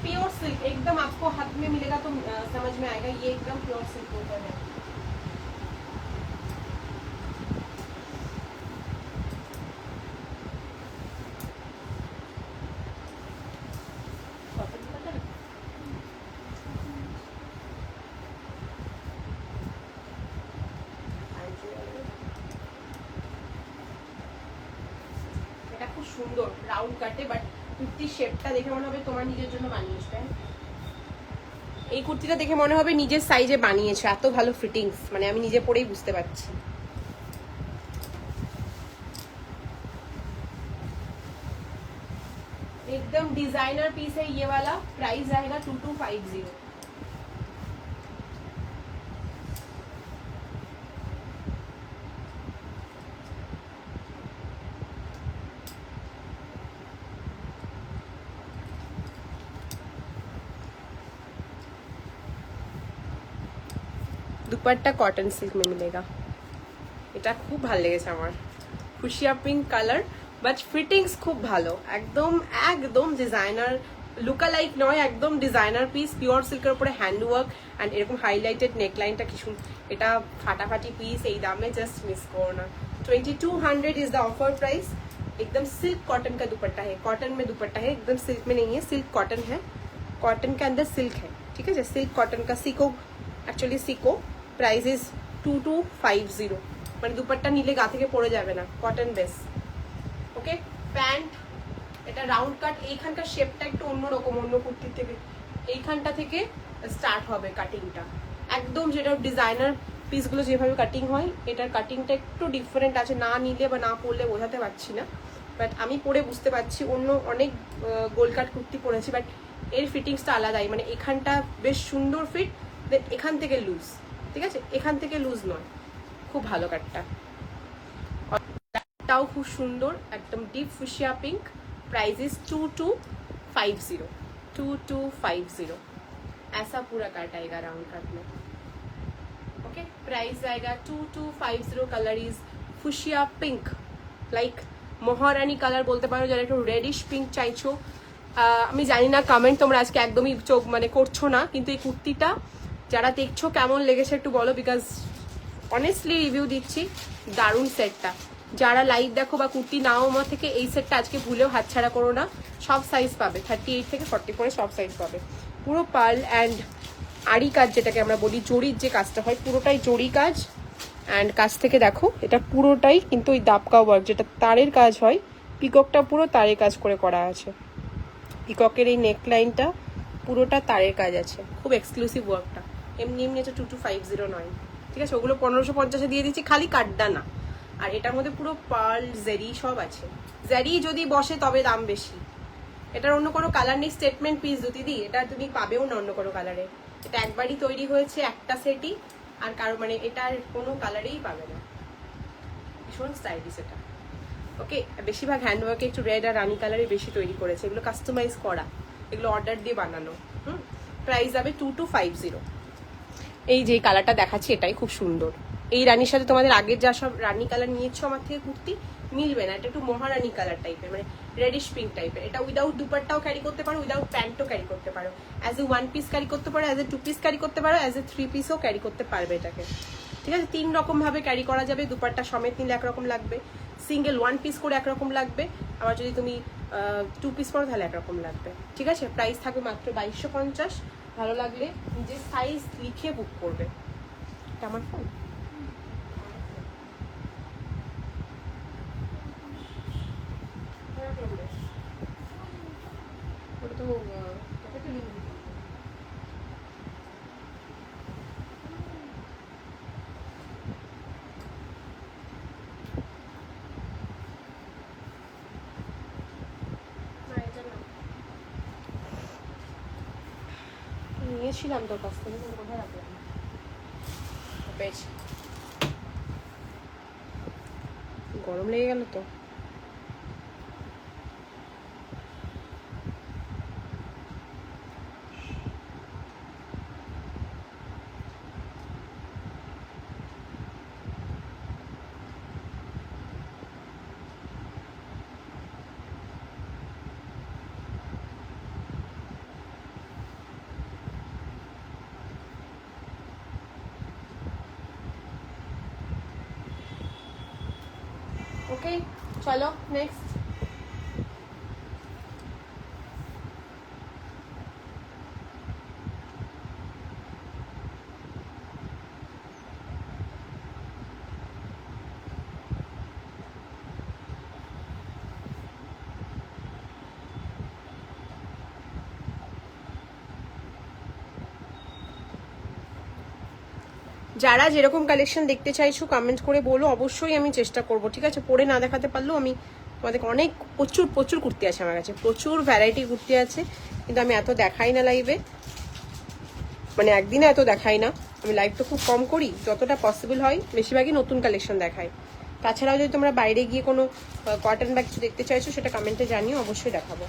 प्योर सिल्क एकदम आपको हाथ में मिलेगा तो समझ में आएगा, ये एकदम प्योर सिल्क ऊपर है। এটা খুব সুন্দর রাউন্ড কাটে, বাট কুর্তির শেপটা দেখে মনে হবে তোমার নিজের জন্য বানিয়েছো। এই কুর্তিটা দেখে মনে হবে নিজের সাইজে বানিয়েছো, এত ভালো ফিটিংস, মানে আমি নিজে পরেই বুঝতে পারছি। एकदम डिजाइनर पीस है ये वाला, प्राइस रहेगा 2250। দুপাট্টা কটন সিল্ক में मिलेगा। এটা খুব ভালো লেগেছে আমার, fuchsia pink colour, but fittings খুব ভালো, একদম একদম ডিজাইনার লুকালাইক নয়, একদম ডিজাইনার পিস, পিওর সিল্কের উপরে হ্যান্ডওয়ার্ক অ্যান্ড এরকম হাইলাইটেড নেকলাইনটা কি সুন্দর। এটা ফাটাফাটি পিস, এই দামে জাস্ট মিস করো না। 2200 इज द ऑफर प्राइस। एकदम सिल्क कॉटन का दुपट्टा है, कॉटन में दुपट्टा है, एकदम सिल्क में नहीं है, सिल्क कॉटन है, कॉटन के अंदर सिल्क है, ठीक है। सिल्क कॉटन का Seiko, actually Seiko. Price is 2250। মানে দুপাট্টা নিলে গা থেকে পড়ে যাবে না, কটন বেস। ওকে, প্যান্ট এটা রাউন্ড কাট, এইখানকার শেপটা একটু অন্যরকম, অন্য কুর্তির থেকে এইখানটা থেকে স্টার্ট হবে কাটিংটা, একদম যেটা ডিজাইনার পিসগুলো যেভাবে কাটিং হয় এটার কাটিংটা একটু ডিফারেন্ট আছে। না নিলে বা না পরলে বোঝাতে পারছি না, বাট আমি পরে বুঝতে পারছি। অন্য অনেক গোল কাট কুর্তি পরেছি, বাট এর ফিটিংসটা আলাদাই, মানে এখানটা বেশ সুন্দর ফিট, দেন এখান থেকে লুজ, ঠিক আছে, এখান থেকে লুজ নয়, খুব ভালো কাটটা। টাও খুব সুন্দর, একদম deep fuchsia pink. Price is 2250। 2250 ऐसा पूरा काट आएगा राउंड कट में। ओके, प्राइस आएगा 2250। Colour is fuchsia pink, like Maharani colour বলতে পারো, যারা একটু রেডিশ পিঙ্ক চাইছো, আমি জানি না কমেন্ট তোমরা আজকে একদমই চোখ মানে করছো না, কিন্তু এই কুর্তিটা যারা দেখছো কেমন লেগেছে একটু বলো, বিকজ অনেস্টলি রিভিউ দিচ্ছি, দারুণ সেটটা। যারা লাইভ দেখো বা কুর্তি নাও আমার থেকে, এই সেটটা আজকে ভুলেও হাতছাড়া করো না। সব সাইজ পাবে, 38 থেকে 44 সব সাইজ পাবে। পুরো পার্ল অ্যান্ড আড়ি কাজ, যেটাকে আমরা বলি জরির যে কাজটা হয়, পুরোটাই জরি কাজ। অ্যান্ড কাছ থেকে দেখো, এটা পুরোটাই কিন্তু ওই দাপকা ওয়ার্ক, যেটা তারের কাজ হয়, পিককটা পুরো তারের কাজ করে করা আছে। পিককের এই নেকলাইনটা পুরোটা তারের কাজ আছে, খুব এক্সক্লুসিভ ওয়ার্কটা। এমনি এমনি এটা 2250 নয়, ঠিক আছে? ওগুলো 1550 দিয়ে দিচ্ছি, খালি কাটডা না। আর এটার মধ্যে পুরো পার্ল জেরি সব আছে। জেরি যদি বসে তবে দাম বেশি। এটার অন্য কোনো কালার নেই, স্টেটমেন্ট পিস দিদি, এটা তুমি পাবেও না অন্য কোনো কালারে। এটা একবারই তৈরি হয়েছে, একটা সেটই, আর কারো মানে এটার কোনো কালারেই পাবে না। ভীষণ স্টাইলিশ এটা। ওকে, বেশিরভাগ হ্যান্ডওয়ার্কে একটু রেড আর রানি কালারে বেশি তৈরি করেছে, এগুলো কাস্টমাইজ করা, এগুলো অর্ডার দিয়ে বানানো। প্রাইস যাবে 2250। এই যে কালারটা দেখাচ্ছি এটাই খুব সুন্দর। এই রানির সাথে তোমাদের আগের যা সব রানি কালার নিয়েছো আমার থেকে কুর্তি মিলবে না, এটা একটু মহারানি কালার টাইপের, মানে রেডিশ পিঙ্ক টাইপের। এটা উইদাউট দুপাট্টাও ক্যারি করতে পারো, উইদাউট প্যান্টও ক্যারি করতে পারো, অ্যাজ এ 1 পিস ক্যারি করতে পারো, অ্যাজ এ 2 পিস ক্যারি করতে পারো, অ্যাজ এ 3 পিসও ক্যারি করতে পারবে এটাকে, ঠিক আছে? 3 রকম ভাবে ক্যারি করা যাবে। দুপাট্টা সমেত নিলে একরকম লাগবে, সিঙ্গেল 1 পিস করে একরকম লাগবে, আবার যদি তুমি 2 পিস করো তাহলে একরকম লাগবে, ঠিক আছে? প্রাইস থাকবে মাত্র 2250। ভালো লাগলে নিজের সাইজ লিখে বুক করবে। এটা আমার ফোন। ওটা তো নিয়েছিলাম তোর কাছ থেকে, কোথায় রাখলাম? পেয়েছি। গরম লেগে গেল তো। ওকে, চলো নেক্সট। যারা যেরকম কালেকশন দেখতে চাইছো কমেন্ট করে বলো, অবশ্যই আমি চেষ্টা করব, ঠিক আছে? পরে না দেখাতে পারলেও আমি তোমাদেরকে অনেক প্রচুর প্রচুর কুর্তি আছে আমার কাছে, প্রচুর ভ্যারাইটি কুর্তি আছে, কিন্তু আমি এত দেখাই না লাইভে, মানে একদিনে এত দেখাই না। আমি লাইভ তো খুব কম করি, যতটা পসিবল হয় বেশিরভাগই নতুন কালেকশন দেখাই। তাছাড়াও যদি তোমরা বাইরে গিয়ে কোনো কটন বা কিছু দেখতে চাইছো সেটা কমেন্টে জানিও, অবশ্যই দেখাবো।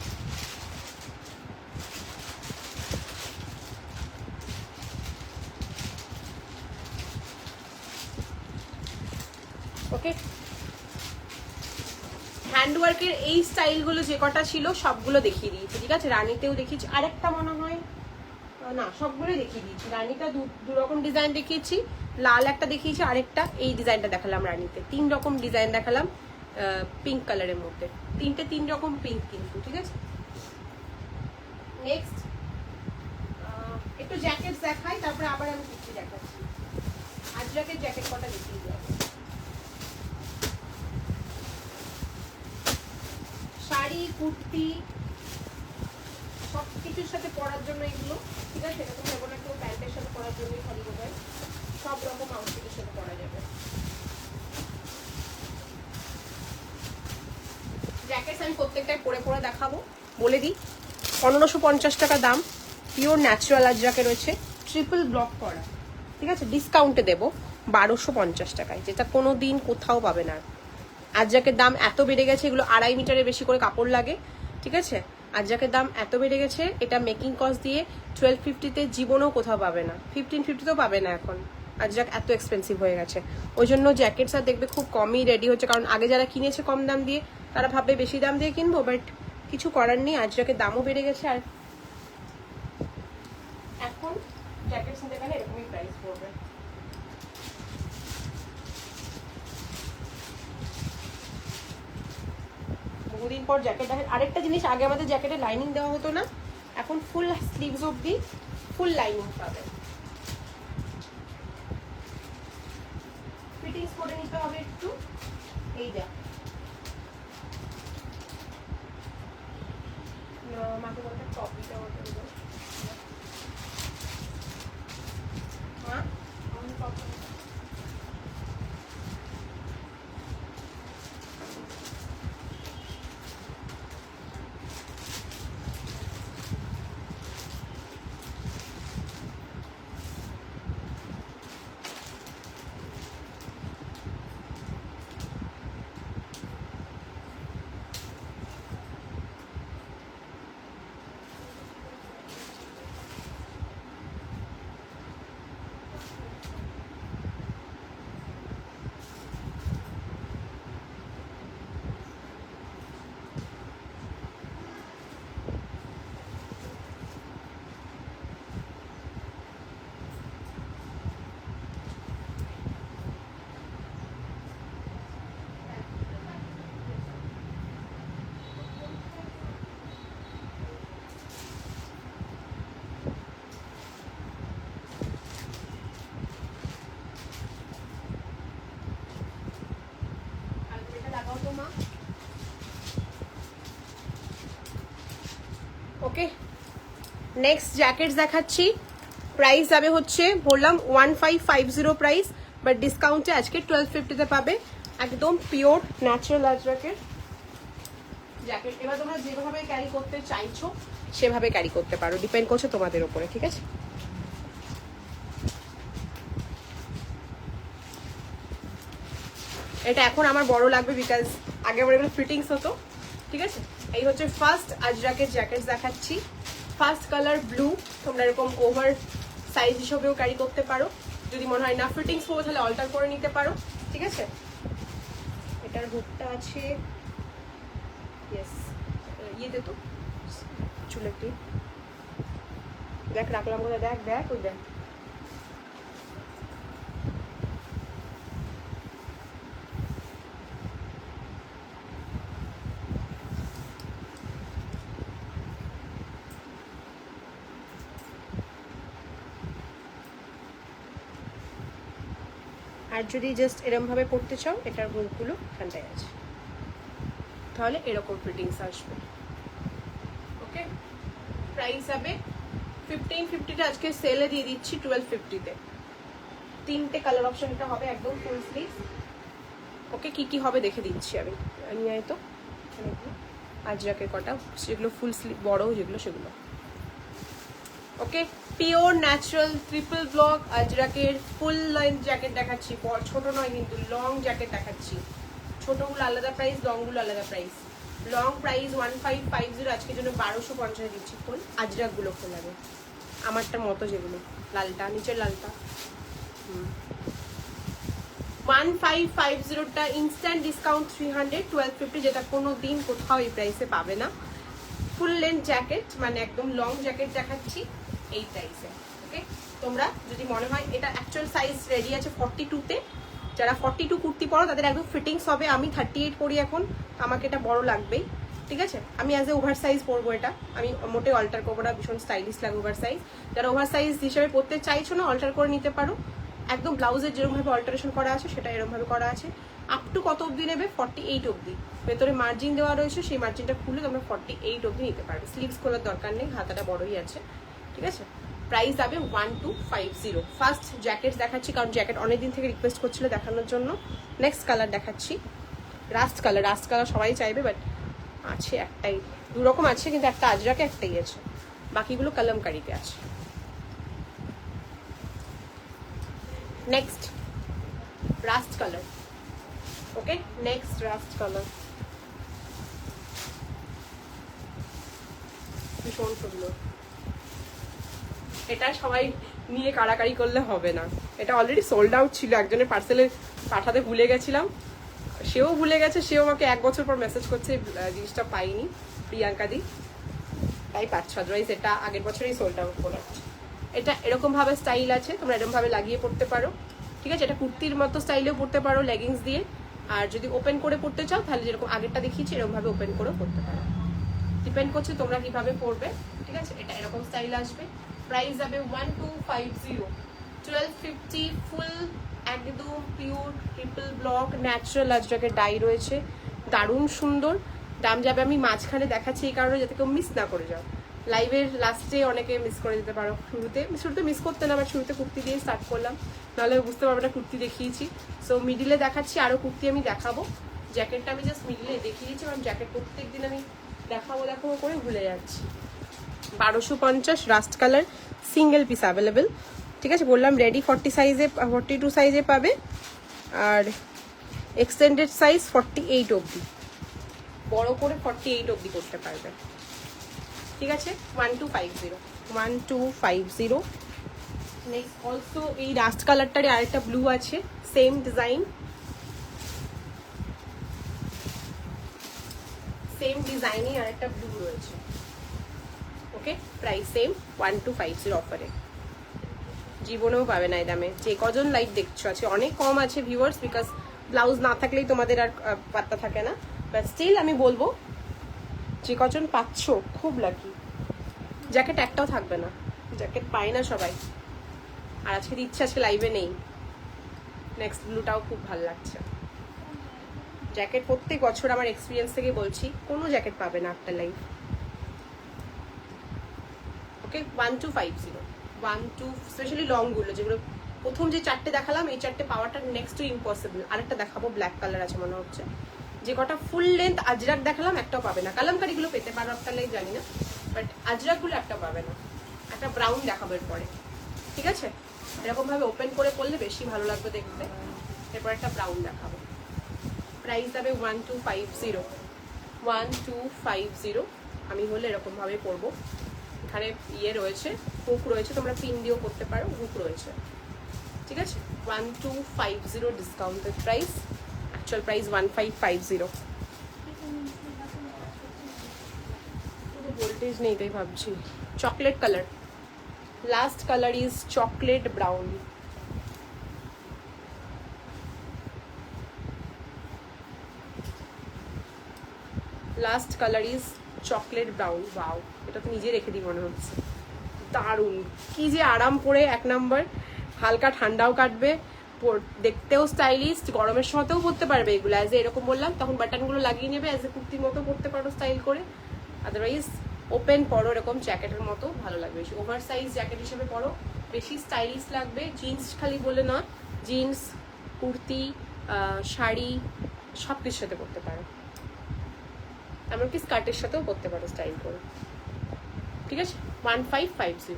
ওকে, হ্যান্ডওয়ার্কের এই স্টাইলগুলো যে কটা ছিল সবগুলো দেখিয়ে দিয়েছি, ঠিক আছে? রানীতেও দেখিয়েছি, আরেকটা মনে হয় না, সবগুলো দেখিয়ে দিয়েছি। রানীটা দু রকম ডিজাইন দেখিয়েছি, লাল একটা দেখিয়েছি, আরেকটা এই ডিজাইনটা দেখালাম রানীতে। 3 রকম ডিজাইন দেখালাম পিঙ্ক কালারের মধ্যে, 3 রকম পিঙ্ক কিন্তু, ঠিক আছে? নেক্সট একটু জ্যাকেট দেখাই, তারপরে আবার আমি কুর্তি দেখাচ্ছি। আজরাকের জ্যাকেট কটা দেখিয়ে দিই। শাড়ি, কুর্তি সব কিছুর সাথে পরার জন্য এগুলো, ঠিক আছে? এরকম ভেবো না কেউ প্যান্টের সাথে পরার জন্যই খালি বোঝায়, সব রকম আউটফিটের সাথে পরা যাবে। জ্যাকেটস আমি প্রত্যেকটাই পরে পরে দেখাবো, বলে দিই 1550 টাকা দাম, পিওর ন্যাচারাল আজরাকে রয়েছে, ট্রিপল ব্লক করা, ঠিক আছে? ডিসকাউন্টে দেবো 1250 টাকায়, যেটা কোনো দিন কোথাও পাবে না। আজরাকের দাম এত বেড়ে গেছে, এগুলো 2.5 মিটারের বেশি করে কাপড় লাগে, ঠিক আছে? আজরাকের দাম এত বেড়ে গেছে, এটা মেকিং কস্ট দিয়ে 1250-তে জীবনেও কোথাও পাবে না, 1550-তেও পাবে না এখন। আজরাক এত এক্সপেন্সিভ হয়ে গেছে, ওই জন্য জ্যাকেটস আর দেখবে খুব কমই রেডি হচ্ছে, কারণ আগে যারা কিনেছে কম দাম দিয়ে তারা ভাববে বেশি দাম দিয়ে কিনবো, বাট কিছু করার নেই, আজরাকের দামও বেড়ে গেছে। আর এখন জ্যাকেট নিতে গেলে এরকমই প্রাইস পড়বে। বহুদিন পর জ্যাকেট দেখেন। আরেকটা জিনিস, আগে আমাদের জ্যাকেটে লাইনিং দেওয়া হতো না, এখন ফুল স্লিভস অবধি ফুল লাইনিং পাবে। ফিটিংস করে নিতে হবে একটু। এই দেখ মাকে বলতে কপিটা ওটা দিল। হ্যাঁ আমি কপি ওকে। নেক্সট জ্যাকেট দেখাচ্ছি, প্রাইস যাবে হচ্ছে বললাম 1550 প্রাইস, বাট ডিসকাউন্টে আজকে 1250-তে পাবে। একদম পিওর ন্যাচারাল আজরাকের জ্যাকেট। এবার তোমরা যেভাবে ক্যারি করতে চাইছো সেভাবে ক্যারি করতে পারো, ডিপেন্ড করছে তোমাদের উপরে, ঠিক আছে। এটা এখন আমার বড় লাগবে, বিকজ আগে আমার এগুলো ফিটিংস হতো, ঠিক আছে। এই হচ্ছে ফার্স্ট আজরাকের জ্যাকেট দেখাচ্ছি। ফার্স্ট কালার ব্লু, তোমরা এরকম ওভার সাইজ হিসেবেও ক্যারি করতে পারো। যদি মনে হয় না ফিটিংস করবো তাহলে অল্টার করে নিতে পারো, ঠিক আছে। এটার হুকটা আছে ইয়েস ইয়েতে তো চুলের টিপ, দেখ রাখলাম কোথায়, দেখ দেখ ওই দেখ। আর যদি জাস্ট এরমভাবে পড়তে চাও, এটার হুকগুলো এখানটায় আছে, তাহলে এরকম ফিটিংস আসবে। ওকে, প্রাইস হবে 1550-টা আজকে সেলে দিয়ে দিচ্ছি 1250-তে। তিনটে কালার অপশন এটা হবে, একদম ফুল স্লিভ। ওকে, কি কি হবে দেখে দিচ্ছি আমি, নিয়ে আয় তো আজরাকের কটা, যেগুলো ফুল স্লিভ বড় যেগুলো সেগুলো। Okay, pure natural triple block আজরাকের ফুল লেন্থ জ্যাকেট দেখাচ্ছি। ছোট নয় কিন্তু, লং জ্যাকেট দেখাচ্ছি। ছোটগুলো আলাদা প্রাইস, লংগুলো আলাদা প্রাইস। লং প্রাইস 1550, আজকের জন্য 1250 দিচ্ছি। ফুল আজরাকগুলো ফুল হবে আমারটার মতো, যেগুলো লালটা নিচের লালটা 1550টা ইনস্ট্যান্ট ডিসকাউন্ট 300, 1250, যেটা কোনো দিন কোথাও এই প্রাইসে পাবে না। ফুল লেন্থ জ্যাকেট, মানে একদম লং জ্যাকেট দেখাচ্ছি এই প্রাইসে। ওকে, তোমরা যদি মনে হয় এটা অ্যাকচুয়াল সাইজ রেডি আছে 42-তে, যারা 42 কুর্তি পরো তাদের একদম ফিটিংস হবে। আমি 38 পরি এখন, আমাকে এটা বড় লাগবেই, ঠিক আছে। আমি অ্যাজ এ ওভার সাইজ পরবো এটা, আমি মোটে অল্টার করবো না, ভীষণ স্টাইলিশ লাগে ওভার সাইজ। যারা ওভার সাইজ হিসেবে পরতে চাইছো না, অল্টার করে নিতে পারো। একদম ব্লাউজের যেরকমভাবে অল্টারেশন করা আছে সেটা এরকমভাবে করা আছে। আপ টু কত অবধি নেবে? 48 অবধি। ভেতরে মার্জিন দেওয়া রয়েছে, সেই মার্জিনটা খুলে তোমরা 48 অবধি নিতে পারবে। স্লিভস খোলার দরকার নেই, হাতাটা বড়ই আছে, ঠিক আছে। প্রাইস যাবে 1250। ফার্স্ট জ্যাকেট দেখাচ্ছি, কারণ জ্যাকেট অনেকদিন থেকে রিকোয়েস্ট করছিল দেখানোর জন্য। নেক্সট কালার দেখাচ্ছি, রাস্ট কালার। রাস্ট কালার সবাই চাইবে, বাট আছে একটাই, দু রকম আছে, কিন্তু একটা আজরাকে একটাই আছে, বাকিগুলো কলমকারিতে আছে। Next rust colour. Okay, next rust colour, ভীষণ সুন্দর। এটা সবাই নিয়ে কাড়াকাড়ি করলে হবে না, এটা অলরেডি সোল্ড আউট ছিল। একজনের পার্সেলে পাঠাতে ভুলে গেছিলাম, সেও ভুলে গেছে, সেও আমাকে 1 বছর পর মেসেজ করছে জিনিসটা পাইনি। প্রিয়াঙ্কা দি, তাই পাচ্ছ, আদারওয়াইজ এটা আগের বছরই সোল্ড আউট প্রোডাক্ট। এটা এরকম ভাবে স্টাইল আছে, তোমরা এরকম ভাবে লাগিয়ে পড়তে পারো, ঠিক আছে? এটা কুর্তির মতো স্টাইলেও পড়তে পারো লেগিংস দিয়ে, আর যদি ওপেন করে পড়তে চাও তাহলে যেরকম আগেরটা দেখিয়েছি এরকম ভাবে ওপেন করেও পড়তে পারো, ডিপেন্ড করছে তোমরা কিভাবে পড়বে, ঠিক আছে? এটা এরকম স্টাইল আসবে, প্রাইস যাবে 1250, 1250 ফুল একদম pure triple block natural আজরাকের die রয়েছে, দারুণ সুন্দর। দাম যাবে, আমি মাঝখানে দেখাচ্ছি এই কারণে যাতে কেউ মিস না করে যাও, লাইভের লাস্টে অনেকে মিস করে যেতে পারো, শুরুতে মিস করতে না, আমার শুরুতে কুর্তি দিয়ে স্টার্ট করলাম, নাহলে বুঝতে পারবে না কুর্তি দেখিয়েছি। সো মিডিলে দেখাচ্ছি, আরও কুর্তি আমি দেখাবো, জ্যাকেটটা আমি জাস্ট মিডিলে দেখিয়েছি, কারণ জ্যাকেট প্রত্যেকদিন আমি দেখাবো করে ভুলে যাচ্ছি। 1250 rushed colour, single piece available, ঠিক আছে? বললাম রেডি 42 সাইজে পাবে, আর এক্সটেন্ডেড সাইজ 48 অবধি, বড় করে 48 অবধি করতে পারবে, ঠিক আছে? 1250। নেক্সট অলসো এই রাস্ট কালারটারে আরেকটা ব্লু আছে, সেম ডিজাইন, সেম ডিজাইনে আরেকটা ব্লু রয়েছে, ওকে? প্রাইস সেম 1250 অফারে, জীবনেও পাবে না এই দামে। যে কজন লাইভ দেখছো, আছে অনেক কম আছে ভিউয়ার্স, বিকজ ব্লাউজ না থাকলেই তোমাদের আর পাত্তা থাকে না, বাট স্টিল আমি বলবো যে কজন পাচ্ছ খুব লাকি। জ্যাকেট একটাও থাকবে না, জ্যাকেট পায় না সবাই, আর আজকে দিচ্ছে, আজকে লাইভে নেই। নেক্সট ব্লুটাও খুব ভালো লাগছে, জ্যাকেট প্রত্যেক বছর আমার এক্সপিরিয়েন্স থেকে বলছি কোনো জ্যাকেট পাবে না একটা লাইভ, ওকে? 1250, স্পেশালি লংগুলো, যেগুলো প্রথম যে চারটে দেখালাম এই চারটে পাওয়াটা নেক্সট টু ইম্পসিবল। আরেকটা দেখাবো ব্ল্যাক কালার আছে মনে হচ্ছে, যে কটা ফুল লেন্থ আজরাক দেখালাম একটাও পাবে না, কালামকারিগুলো পেতে পারো একটা লাইভ জানি না, বাট আজরাকগুলো একটা পাবে না। একটা ব্রাউন দেখাবো এরপরে, ঠিক আছে? এরকম ভাবে ওপেন করে পড়লে বেশি ভালো লাগবে দেখতে। এরপর একটা ব্রাউন দেখাবো, প্রাইস যাবে 1250। আমি হলে এরকম ভাবে পরবো, এখানে ইয়ে রয়েছে, হুক রয়েছে, তোমরা পিন দিয়েও করতে পারো, হুক রয়েছে, ঠিক আছে? 1250 discounted price, actual price 1550। Voltage নেই তাই ভাবছি। Chocolate colour, last colour is chocolate brown, last colour is chocolate brown. Wow, এটা তো নিজে রেখে দিই মনে হচ্ছে, দারুণ, কি যে আরাম পরে, এক নাম্বার, হালকা ঠান্ডাও কাটবে, দেখতেও স্টাইলিস্ট, গরমের সময়তেও পরতে পারবে এগুলো, অ্যাজ এরকম বললাম তখন বাটনগুলো লাগিয়ে নেবে, অ্যাজ এ কুর্তির মতো পরতে পারো স্টাইল করে, আদারওয়াইজ ওপেন পরো এরকম জ্যাকেটের মতো ভালো লাগবে, বেশি ওভার সাইজ জ্যাকেট হিসেবে পরো, বেশি স্টাইলিশ লাগবে। জিন্স খালি বলে না, জিন্স, কুর্তি, শাড়ি সব কিছুর সাথে পরতে পারো, এমনকি স্কার্টের সাথেও করতে পারো স্টাইল করে, ঠিক আছে? 1550,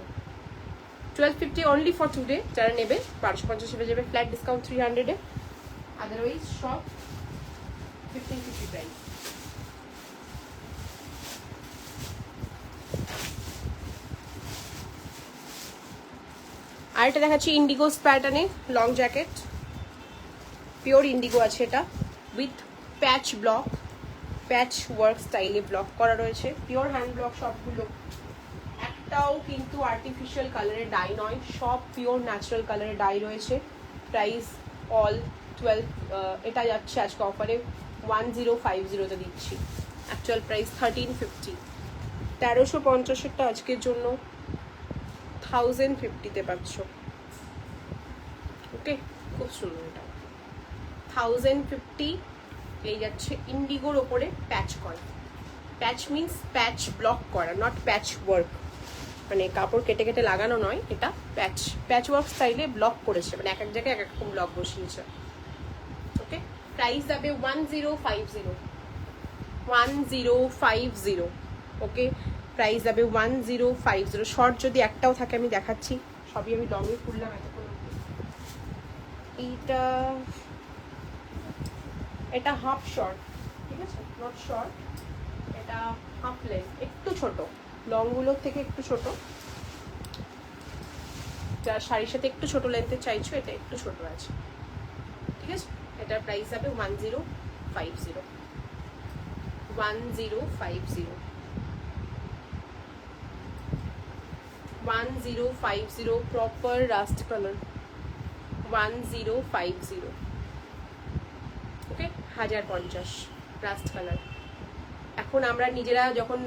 1250 অনলি ফর টুডে। যারা নেবে 1250 পেয়ে যাবে, ফ্ল্যাট ডিসকাউন্ট 300-এ, আদারওয়াইজ সব 1550 প্রাইস। আর এটা দেখাচ্ছি ইন্ডিগোস প্যাটার্নে লং জ্যাকেট, পিওর ইন্ডিগো আছে এটা, with patch block, patch work স্টাইলে ব্লক করা রয়েছে, পিওর হ্যান্ড ব্লক সবগুলো, একটাও কিন্তু আর্টিফিশিয়াল কালারের ডাই নয়, সব পিওর ন্যাচারাল কালারের ডাই রয়েছে। প্রাইস অল 12, এটা যাচ্ছে আজকে অফারে 1050-তে দিচ্ছি, অ্যাকচুয়াল প্রাইস 1350, 1350-এরটা আজকের জন্য 1050-তে পাচ্ছ, ওকে? খুব সুন্দর, এটা 1050 এই যাচ্ছে ইন্ডিগোর ওপরে প্যাচ করা, প্যাচ মিন্স প্যাচ ব্লক করা, নট প্যাচ ওয়ার্ক, মানে কাপড় কেটে কেটে লাগানো নয়, এটা প্যাচ, প্যাচ ওয়ার্ক স্টাইলে ব্লক করেছে, মানে এক এক জায়গায় এক এক রকম ব্লক বসিয়েছে, ওকে? প্রাইস যাবে 1050, ওকে? প্রাইস যাবে 1050। শর্ট যদি একটাও থাকে আমি দেখাচ্ছি, সবই আমি লংয়ে খুললাম এতক্ষণ। এটা হাফ শর্ট, ঠিক আছে? নট শর্ট, এটা হাফ লেন্থ, একটু ছোট, লংগুলোর থেকে একটু ছোট, যা শাড়ির সাথে একটু ছোট লেন্থের চাইছো এটা একটু ছোট আছে, ঠিক আছে? এটার প্রাইস যাবে 1050। 1050 প্রপার রাস্ট কালার, 1050, ওকে, 1050 রাস্ট কালার। এখন আমরা নিজেরা যখন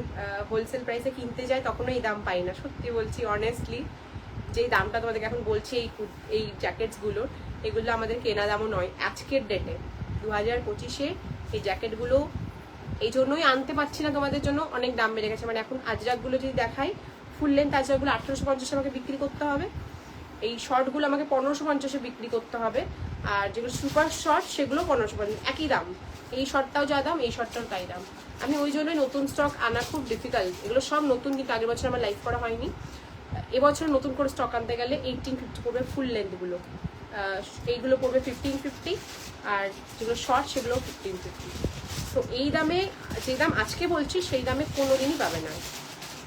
হোলসেল প্রাইসে কিনতে যাই তখন এই দাম পাই না, সত্যি বলছি অনেস্টলি। যেই দামটা তোমাদেরকে এখন বলছি এই জ্যাকেটসগুলোর, এগুলো আমাদের কেনা দামও নয় আজকের ডেটে 2025-এ। এই জ্যাকেটগুলো এই জন্যই আনতে পারছি না তোমাদের জন্য, অনেক দাম বেড়ে গেছে। মানে এখন আজরাকগুলো যদি দেখাই, ফুল লেন্থ আজরাকগুলো 1850 আমাকে বিক্রি করতে হবে, এই শর্টগুলো আমাকে 1550-এ বিক্রি করতে হবে, আর যেগুলো সুপার শর্ট সেগুলো 1550, একই দাম। এই শর্টটাও যা দাম, এই শর্টটাও তাই দাম। আমি ওই জন্যই নতুন স্টক আনা খুব ডিফিকাল্ট। এগুলো সব নতুন, কিন্তু আগের বছর আমার লাইভ করা হয়নি। এবছর নতুন করে স্টক আনতে গেলে 1850 পড়বে ফুল লেন্থগুলো, এইগুলো পড়বে 1550, আর যেগুলো শর্ট সেগুলো 1550। তো এই দামে, যে দাম আজকে বলছি সেই দামে কোনোদিনই পাবে না।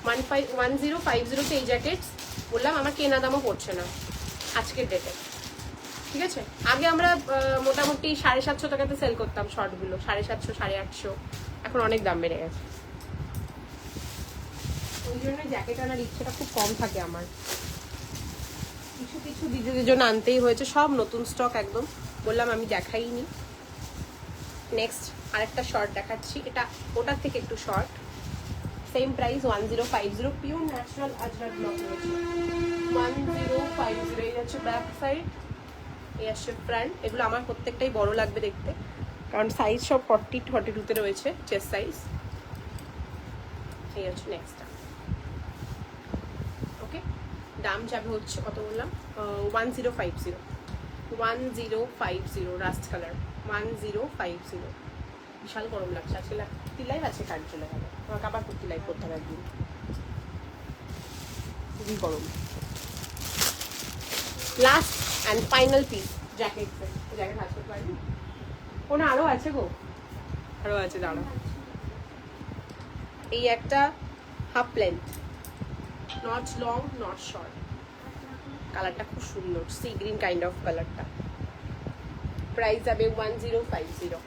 1050-তে এই জ্যাকেটস বললাম আমার কেনা দামও পড়ছে না আজকের ডেটে, ঠিক আছে। আগে আমরা মোটামুটি 750 টাকাতে সেল করতাম শর্টগুলো, 750, 850, এখন অনেক দাম বেড়ে গেছে। ওই জন্য জ্যাকেট আনার ইচ্ছেটা খুব কম থাকে আমার। কিছু কিছু দিদিদের জন্য আনতেই হয়েছে, সব নতুন স্টক একদম, বললাম আমি দেখাইনি। নেক্সট আরেকটা শর্ট দেখাচ্ছি, এটা ওটার থেকে একটু short, same price 1050, pure natural Ajrak block রয়েছে। 1050, এই হচ্ছে ব্যাক সাইড, এই আসছে ফ্রন্ট। এগুলো আমার প্রত্যেকটাই বড় লাগবে দেখতে, কারণ সাইজ সব 40-42-তে রয়েছে চেস্ট সাইজ। এই হচ্ছে নেক্সটটা, ওকে। দাম যাবে হচ্ছে কত বললাম, 1050, 1050 রাস্ট কালার, 1050। বিশাল গরম লাগছে আজকে, কুর্তি লাইভ আছে, কাজ চলে গেল, আমাকে আবার কুর্তি লাইভ করতে হবে একদিন, খুবই গরম। Last and final piece jacket, jacket হাত করতে পারবি? কোনো আরও আছে গো, আরও আছে, দাঁড়া। এই একটা half length, not long not short, কালারটা খুব সুন্দর, সি গ্রিন কাইন্ড অফ কালারটা। প্রাইস যাবে 1050।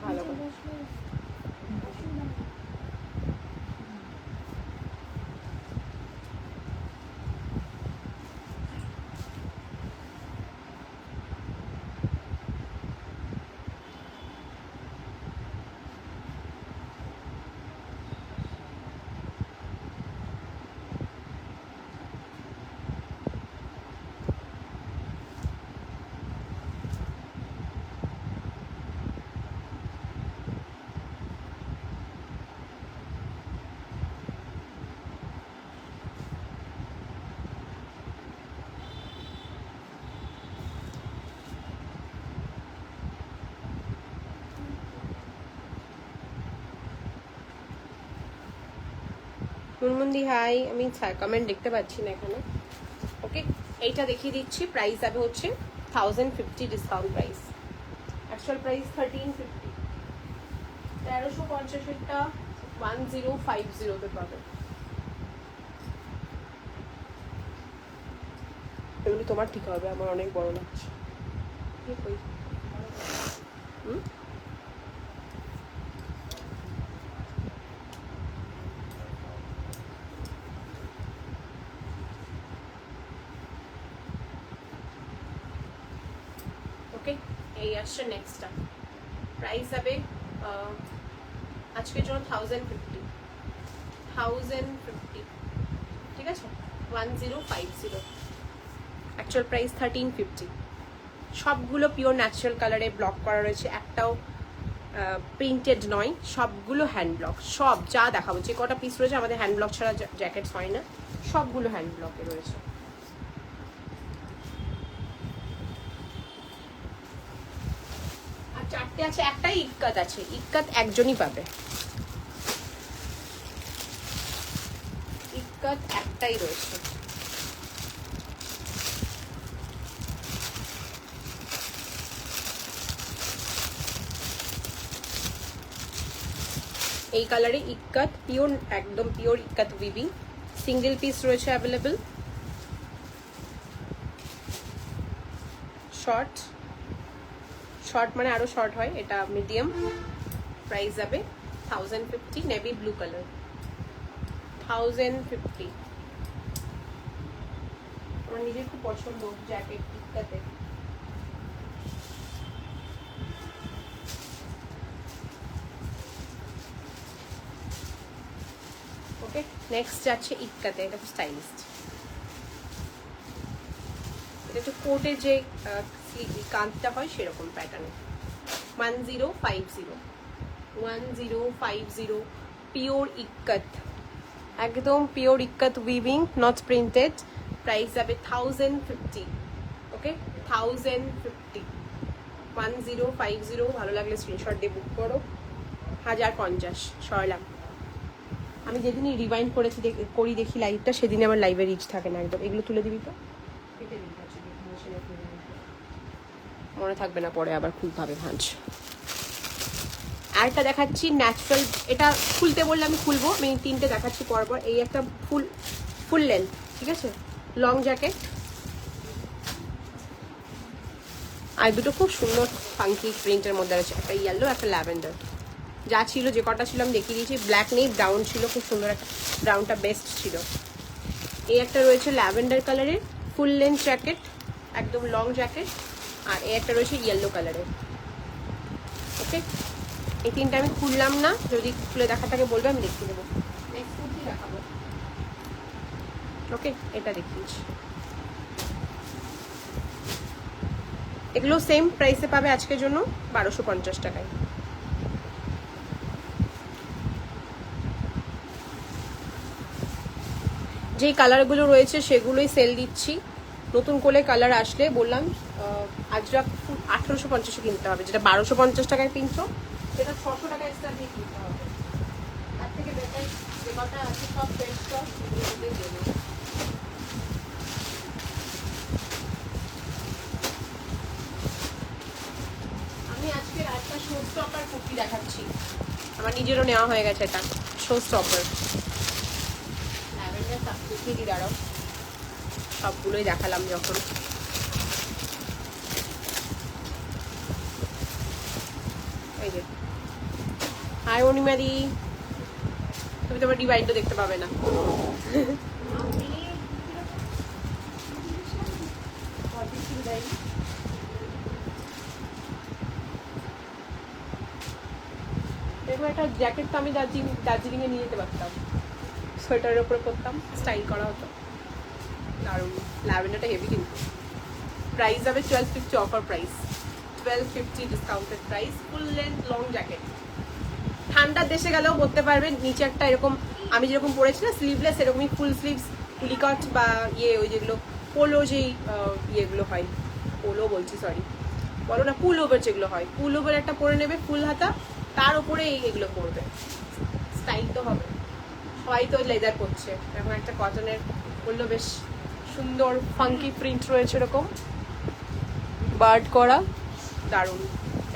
ভালো করে মুনমুন্দি হাই, আমি কমেন্ট দেখতে পাচ্ছি না এখানে, ওকে। এইটা দেখিয়ে দিচ্ছি, প্রাইস যাবে হচ্ছে 1050 ডিসকাউন্ট প্রাইস, অ্যাকচুয়াল প্রাইস 1350, 1350-এরটা 1050-তে পাবে। এগুলো তোমার ঠিক হবে, আমার অনেক বড় লাগছে। ওকে, এই আসছে নেক্সটটা, প্রাইস হবে আজকের জন্য 1050, ঠিক আছে, 1050, অ্যাকচুয়াল প্রাইস 1350। সবগুলো পিওর ন্যাচারাল কালারে ব্লক করা রয়েছে, একটাও প্রিন্টেড নয়, সবগুলো হ্যান্ড ব্লক। সব যা দেখাবো, যে কটা পিস রয়েছে আমাদের হ্যান্ড ব্লক ছাড়া জ্যাকেটস হয় না, সবগুলো হ্যান্ড ব্লকে রয়েছে। আর চারটে আছে, একটাই ইক্কাত আছে, ইক্কাত একজনই পাবে, ইক্কাত একটাই রয়েছে। এই কালারে ইক্কাত, পিওর, একদম পিওর ইক্কাত উইভিং, সিঙ্গেল পিস রয়েছে অ্যাভেলেবেল। শর্ট, শর্ট মানে আরো শর্ট হয়, এটা মিডিয়াম। প্রাইস যাবে 1050, নেভি ব্লু কালার 1050। আমার নিজের খুব পছন্দ জ্যাকেট ইক্কাতে। ওকে, নেক্সট যাচ্ছে ইক্কাতে, এটা খুব স্টাইলিস্ট। এটা একটু কোটের যে কাঁধটা হয় সেরকম প্যাটার্নে। 1050, 1050, পিওর ইক্কাত, একদম pure ikat weaving, not printed. Price যাবে 1050। ওকে, 1050, 1050। ভালো লাগলে স্ক্রিনশট দিয়ে বুক করো। 1050 সরলাম। আমি যেদিনই রিভাইন্ড করি দেখি লাইভটা, সেদিনে আমার লাইভে রিচ থাকে না একদম। এগুলো তুলে দিবি তো, মনে থাকবে না পরে আবার খুব ভাবে ভাঁজ। আরেকটা দেখাচ্ছি ন্যাচারাল, এটা খুলতে বললে আমি খুলবো, আমি তিনটে দেখাচ্ছি পরপর। এই একটা ফুল লেন্থ, ঠিক আছে, লং জ্যাকেট। আর দুটো খুব সুন্দর ফাঙ্কি প্রিন্টের মধ্যে আছে, একটা ইয়েলো, একটা ল্যাভেন্ডার। যা ছিল, যে কটা ছিল আমি দেখিয়ে দিয়েছি। ব্ল্যাক নেই, ব্রাউন ছিল, খুব সুন্দর একটা, ব্রাউনটা বেস্ট ছিল। এই একটা রয়েছে ল্যাভেন্ডার কালারের ফুল লেন্থ জ্যাকেট, একদম লং জ্যাকেট। আর এই একটা রয়েছে ইয়েলো কালারের। ওকে, এই তিনটা আমি খুললাম না, যদি খুলে দেখাটাকে বলবে আমি দেখিয়ে দেবো। নেক্সট কুর্তি দেখাবো। ওকে, এটা দেখিয়েছি। এগুলো সেম প্রাইসে পাবে আজকের জন্য 1250 টাকায়। যেই কালারগুলো রয়েছে সেগুলোই সেল দিচ্ছি। নতুন করে কালার আসলে বললাম আজরাক 1850 কিনতে হবে, যেটা 1250 টাকায় কিনছো সেটা 600 টাকা এক্সট্রা দিয়ে কিনতে হবে। তার থেকে বেটার যে কটা আছে সব ফ্রেশ স্টক দেবে। আমি আজকে একটা শো স্টপার কুর্তি দেখাচ্ছি, আমার নিজেরও নেওয়া হয়ে গেছে। এটা শো স্টপার ল্যাভেন্ডার কুর্তি দি, দাঁড়াও সবগুলোই দেখালাম যখন। এই যে, হাই অনিমাদি, তুমি তোমার ডিভাইনটা দেখতে পাবে না। এরকম একটা জ্যাকেট তো আমি দার্জিলিংয়ে নিয়ে যেতে পারতাম, সোয়েটারের উপরে পরতাম, স্টাইল করা হতো। দারুণ, ল্যাভেন্ডারটা হেভি কিন্তু। প্রাইস যাবে 1250, offer price 1250, discounted price. Full length long jacket, ঠান্ডার দেশে গেলেও পরতে পারবেন। নিচে একটা এরকম আমি যেরকম পরেছি না স্লিভলেস, এরকমই ফুল স্লিভস পুলিকট বা ওই যেগুলো পোলো, যেই ইয়েগুলো হয়, পোলো বলছি সরি, বলো না, পুল ওভার যেগুলো হয়, পুল ওভার একটা পরে নেবে ফুল হাতা, তার উপরে এগুলো পরবে, স্টাইল তো হবে। সবাই তো লেদার করছে এখন, একটা কটনের বললো বেশ সুন্দর ফাঙ্কি প্রিন্ট রয়েছে, এরকম বার্ড করা, দারুণ।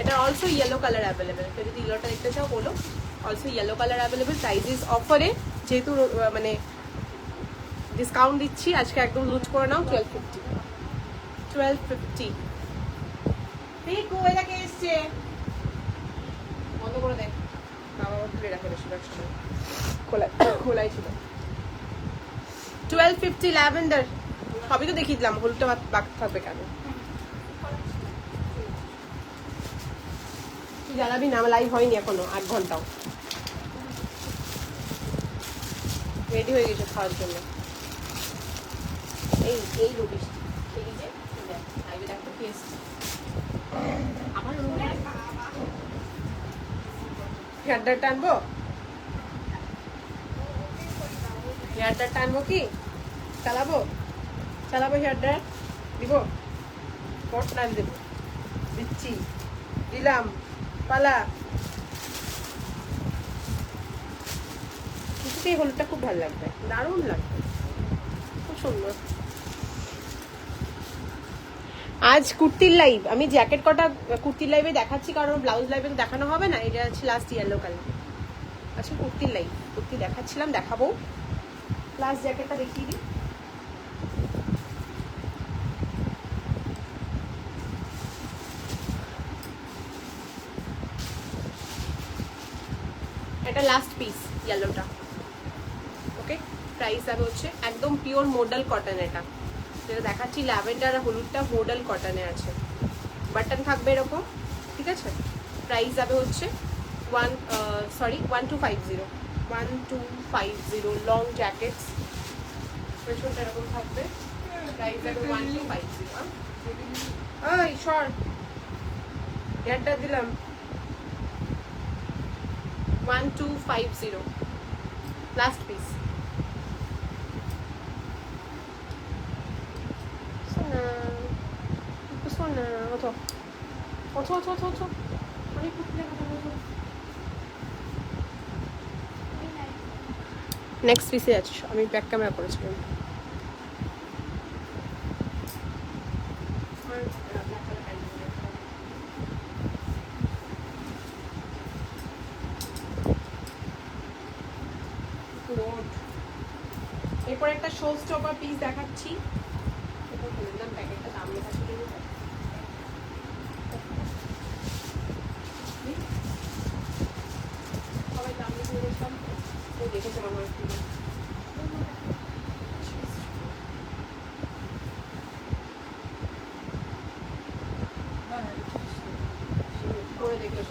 এটা অলসো ইয়েলো কালার অ্যাভেলেবেল, যদি ইয়েলোটা দেখতে চাও বলো। Also yellow colour available. Price অফারে, যেহেতু মানে ডিসকাউন্ট দিচ্ছি আজকে, একদম লুজ করে নাও। 1250, 1250। এটাকে এসছে বন্ধ করে দেখ, বাবা খুলে রাখে বেশিরভাগ সময়, খোলাই ছিল। 1250 ল্যাভেন্ডার, সবই তো দেখিয়ে দিলাম, হলুদটা বাকি থাকবে কেন? তুই জ্বালাবি না, আমার লাইভ হয়নি এখনো 8 ঘন্টাও। রেডি হয়ে গেছে খাওয়ার জন্য। এই রবিস এই যে লাইভে দেখো কি এসছে আমার রুমে। হেয়ারটা টানবো, হেয়ারটা টানবো, কি চালাবো হেয়ারটা দিব, পট টান দেবো, দিচ্ছি, দিলাম, পালা। কিছুতেই হলুদটা খুব ভালো লাগবে, দারুণ লাগবে, খুব সুন্দর। আজ কুর্তির লাইভ, আমি জ্যাকেট কটা কুর্তির লাইভে দেখাচ্ছি, কারণ ব্লাউজ লাইভে তো দেখানো হবে না। এটা হচ্ছে লাস্ট ইয়েলো কালার, আচ্ছা কুর্তির লাইভ, কুর্তি দেখাচ্ছিলাম, দেখাবো। লাস্ট জ্যাকেটটা দেখিয়ে দিই। এটা লাস্ট পিস ইয়েলোটা। ওকে, প্রাইস যাবে হচ্ছে একদম পিওর মোডাল কটন। এটা যেটা দেখাচ্ছি ল্যাভেন্ডার আর হলুদটা মোডাল কটনে আছে, বাটন থাকবে এরকম, ঠিক আছে। প্রাইস যাবে হচ্ছে 1250, 1250 লং জ্যাকেটস, পেছনটা এরকম থাকবে। প্রাইস যাবে 1250। ওই শর্ট হেয়ারটা দিলাম 1250 লাস্ট পিস। সোনা সোনা ওঠো ওঠো ওঠো ওঠো ওঠো, অনেক কুর্তি দেখাতে ওঠো। নেক্সট পিসে আছি, আমি ব্যাক ক্যামেরা করেছিলাম। এরপর একটা শো স্টপার পিস দেখাচ্ছি। প্যাকেটটা দাম লেখা ছিল, সবাই দাম লিখে দিয়েছিলাম, ও দেখেছে আমার করে দেখলো